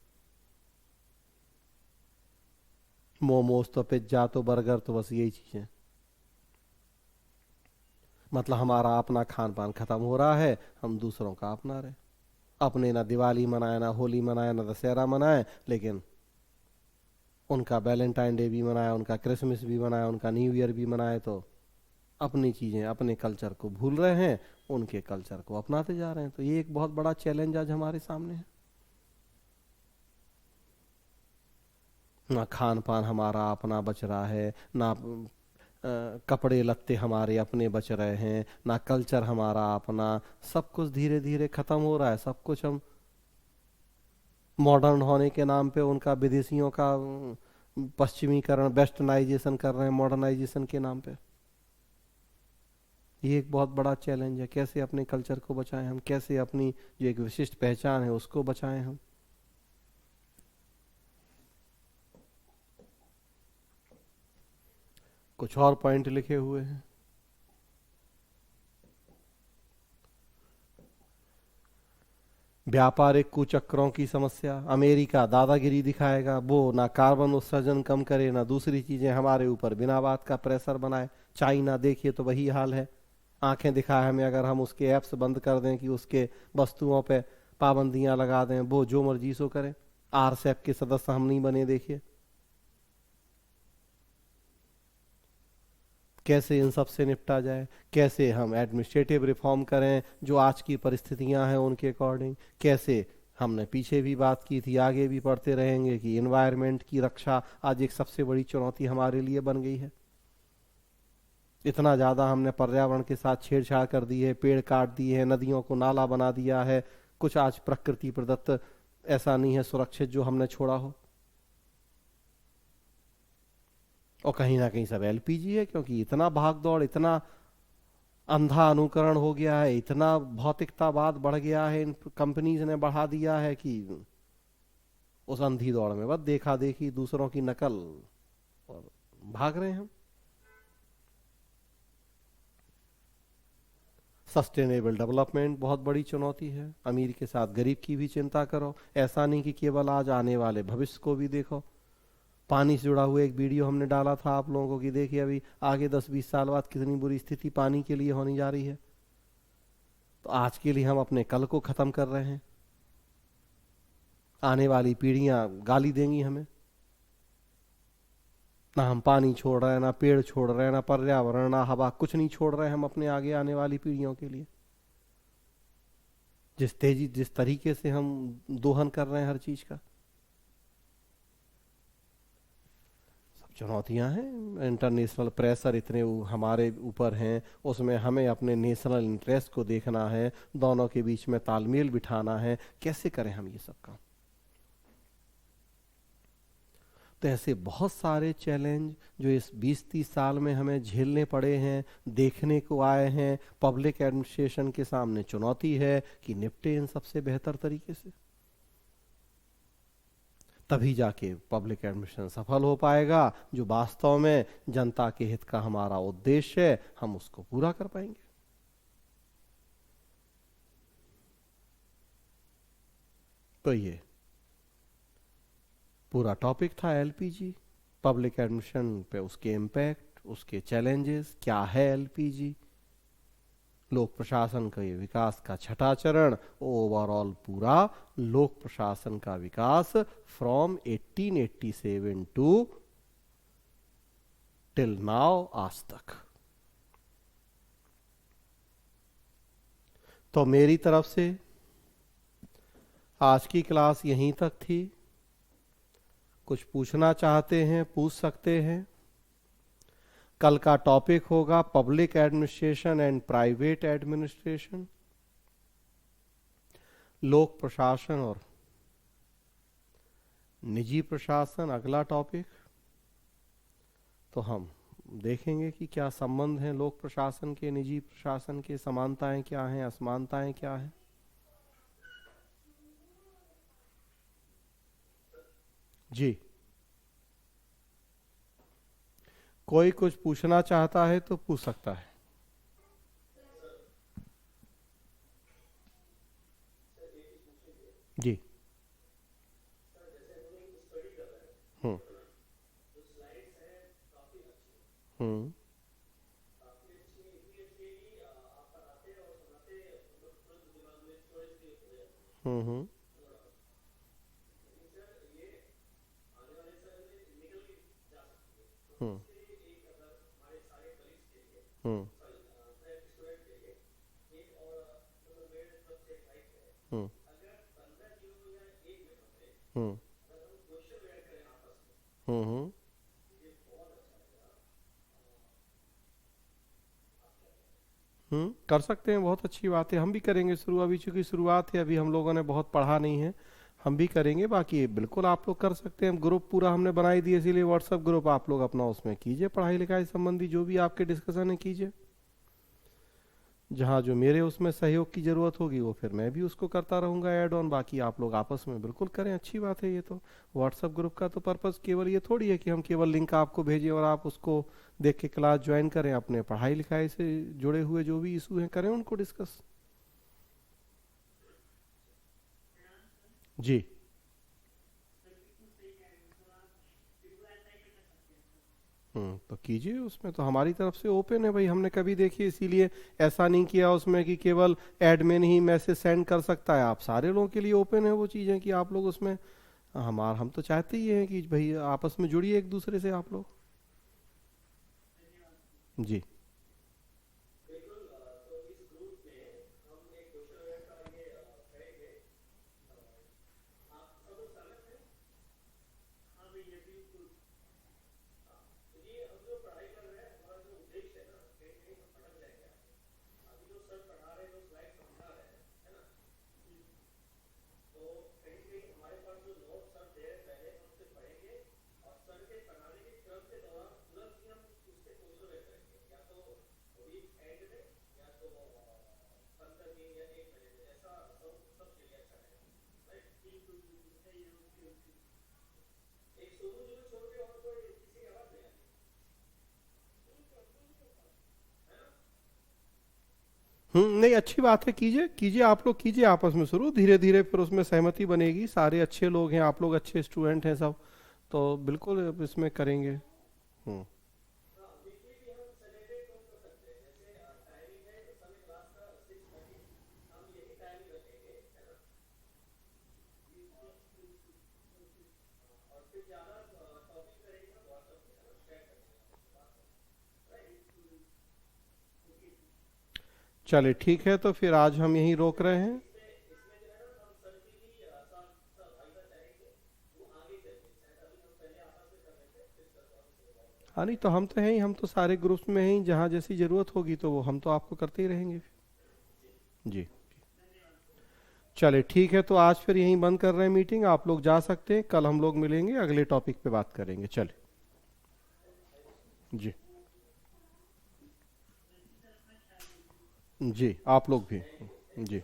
मोमोज तो पिज्जा तो बर्गर तो बस यही चीजें। मतलब हमारा अपना खान पान खत्म हो रहा है, हम दूसरों का अपना रहे। अपने ना दिवाली मनाए, ना होली मनाए, ना दशहरा मनाए, लेकिन उनका वैलेंटाइन डे भी मनाए, उनका क्रिसमस भी मनाए, उनका न्यू ईयर भी मनाए। तो अपनी चीजें, अपने कल्चर को भूल रहे हैं, उनके कल्चर को अपनाते जा रहे हैं। तो ये एक बहुत बड़ा चैलेंज आज हमारे सामने है। ना खान पान हमारा अपना बच रहा है, ना कपड़े लत्ते हमारे अपने बच रहे हैं, ना कल्चर हमारा अपना। सब कुछ धीरे धीरे खत्म हो रहा है। सब कुछ हम मॉडर्न होने के नाम पे उनका, विदेशियों का पश्चिमीकरण, वेस्टर्नाइजेशन कर रहे हैं मॉडर्नाइजेशन के नाम पे। ये एक बहुत बड़ा चैलेंज है। कैसे अपने कल्चर को बचाएं हम, कैसे अपनी जो एक विशिष्ट पहचान है उसको बचाएं हम। कुछ और पॉइंट लिखे हुए हैं। व्यापारिक कुचक्रों की समस्या। अमेरिका दादागिरी दिखाएगा, वो ना कार्बन उत्सर्जन कम करे, ना दूसरी चीजें हमारे ऊपर बिना बात का प्रेशर बनाए। चाइना देखिए तो वही हाल है। आंखें दिखाए हमें, अगर हम उसके ऐप्स बंद कर दें कि उसके वस्तुओं पे पाबंदियां लगा दें, वो जो मर्जी सो करें। आरसेप के सदस्य हम नहीं बने, देखिए कैसे इन सब से निपटा जाए। कैसे हम एडमिनिस्ट्रेटिव रिफॉर्म करें जो आज की परिस्थितियां हैं उनके अकॉर्डिंग। कैसे, हमने पीछे भी बात की थी, आगे भी पढ़ते रहेंगे कि इन्वायरमेंट की रक्षा आज एक सबसे बड़ी चुनौती हमारे लिए बन गई है। इतना ज्यादा हमने पर्यावरण के साथ छेड़छाड़ कर दी है, पेड़ काट दिए हैं, नदियों को नाला बना दिया है। कुछ आज प्रकृति प्रदत्त ऐसा नहीं है सुरक्षित जो हमने छोड़ा हो। और कहीं ना कहीं सब एलपीजी है, क्योंकि इतना भाग दौड़, इतना अंधा अनुकरण हो गया है, इतना भौतिकतावाद बढ़ गया है, इन कंपनीज ने बढ़ा दिया है कि उस अंधी दौड़ में बस देखा देखी, दूसरों की नकल, और भाग रहे हैं हम। सस्टेनेबल डेवलपमेंट बहुत बड़ी चुनौती है। अमीर के साथ गरीब की भी चिंता करो। ऐसा नहीं कि केवल आज, आने वाले भविष्य को भी देखो। पानी से जुड़ा हुआ एक वीडियो हमने डाला था आप लोगों को कि देखिए अभी आगे 10-20 साल बाद कितनी बुरी स्थिति पानी के लिए होने जा रही है। तो आज के लिए हम अपने कल को खत्म कर रहे हैं। आने वाली पीढ़ियां गाली देंगी हमें। ना हम पानी छोड़ रहे हैं, ना पेड़ छोड़ रहे हैं, ना पर्यावरण, ना हवा, कुछ नहीं छोड़ रहे हैं हम अपने आगे आने वाली पीढ़ियों के लिए। जिस तेजी, जिस तरीके से हम दोहन कर रहे हैं हर चीज का। सब चुनौतियां हैं। इंटरनेशनल प्रेशर इतने हमारे ऊपर हैं, उसमें हमें अपने नेशनल इंटरेस्ट को देखना है, दोनों के बीच में तालमेल बिठाना है। कैसे करें हम ये सब काम। तो ऐसे बहुत सारे चैलेंज जो इस 20-30 साल में हमें झेलने पड़े हैं, देखने को आए हैं। पब्लिक एडमिनिस्ट्रेशन के सामने चुनौती है कि निपटे इन सबसे बेहतर तरीके से। तभी जाके पब्लिक एडमिनिस्ट्रेशन सफल हो पाएगा। जो वास्तव में जनता के हित का हमारा उद्देश्य है, हम उसको पूरा कर पाएंगे। तो ये पूरा टॉपिक था एलपीजी, पब्लिक एडमिशन पे उसके इम्पैक्ट, उसके चैलेंजेस क्या है एलपीजी, लोक प्रशासन के विकास का छठा चरण, ओवरऑल पूरा लोक प्रशासन का विकास फ्रॉम 1887 टू टिल नाउ, आज तक। तो मेरी तरफ से आज की क्लास यहीं तक थी। कुछ पूछना चाहते हैं पूछ सकते हैं। कल का टॉपिक होगा public administration and private administration, लोक प्रशासन और निजी प्रशासन अगला टॉपिक। तो हम देखेंगे कि क्या संबंध है लोक प्रशासन के निजी प्रशासन के, समानताएं क्या हैं, असमानताएं क्या हैं। जी, कोई कुछ पूछना चाहता है तो पूछ सकता है। जी। हम्म। हम्म। हम्म। हम्म। हम्म। हम्म। हम्म। हम्म। कर सकते हैं, बहुत अच्छी बात है, हम भी करेंगे शुरू, अभी चूंकि शुरुआत है, अभी हम लोगों ने बहुत पढ़ा नहीं है, हम भी करेंगे। बाकी ये बिल्कुल आप लोग कर सकते हैं, ग्रुप पूरा हमने बनाई दिए, इसीलिए व्हाट्सएप ग्रुप आप लोग अपना उसमें कीजिए, पढ़ाई लिखाई संबंधी जो भी आपके डिस्कशन है कीजिए। जहाँ जो मेरे उसमें सहयोग की जरूरत होगी वो फिर मैं भी उसको करता रहूंगा ऐड ऑन, बाकी आप लोग आपस में बिल्कुल करें, अच्छी बात है ये तो। व्हाट्सएप ग्रुप का तो पर्पस केवल ये थोड़ी है कि हम केवल लिंक आपको भेजें और आप उसको देख के क्लास ज्वाइन करें, अपने पढ़ाई लिखाई से जुड़े हुए जो भी इशू हैं करें उनको डिस्कस। जी। तो कीजिए, उसमें तो हमारी तरफ से ओपन है भाई, हमने कभी देखिए इसीलिए ऐसा नहीं किया उसमें कि केवल एडमिन ही मैसेज सेंड कर सकता है, आप सारे लोगों के लिए ओपन है वो चीज़ें कि आप लोग उसमें, हम तो चाहते ही हैं कि भाई आपस में जुड़िए एक दूसरे से आप लोग। जी। नहीं, अच्छी बात है, कीजिए कीजिए, आप लोग कीजिए आपस में शुरू, धीरे धीरे फिर उसमें सहमति बनेगी, सारे अच्छे लोग हैं, आप लोग अच्छे स्टूडेंट हैं सब, तो बिल्कुल अब इसमें करेंगे। हम्म। चलिए ठीक है, तो फिर आज हम यहीं रोक रहे हैं। हाँ नहीं, तो हम तो हैं ही, हम तो सारे ग्रुप्स में हैं ही, जहाँ जैसी ज़रूरत होगी तो वो हम तो आपको करते ही रहेंगे। जी। चलिए ठीक है, तो आज फिर यहीं बंद कर रहे हैं मीटिंग, आप लोग जा सकते हैं, कल हम लोग मिलेंगे, अगले टॉपिक पे बात करेंगे, चलिए। जी। जी आप लोग भी। जी।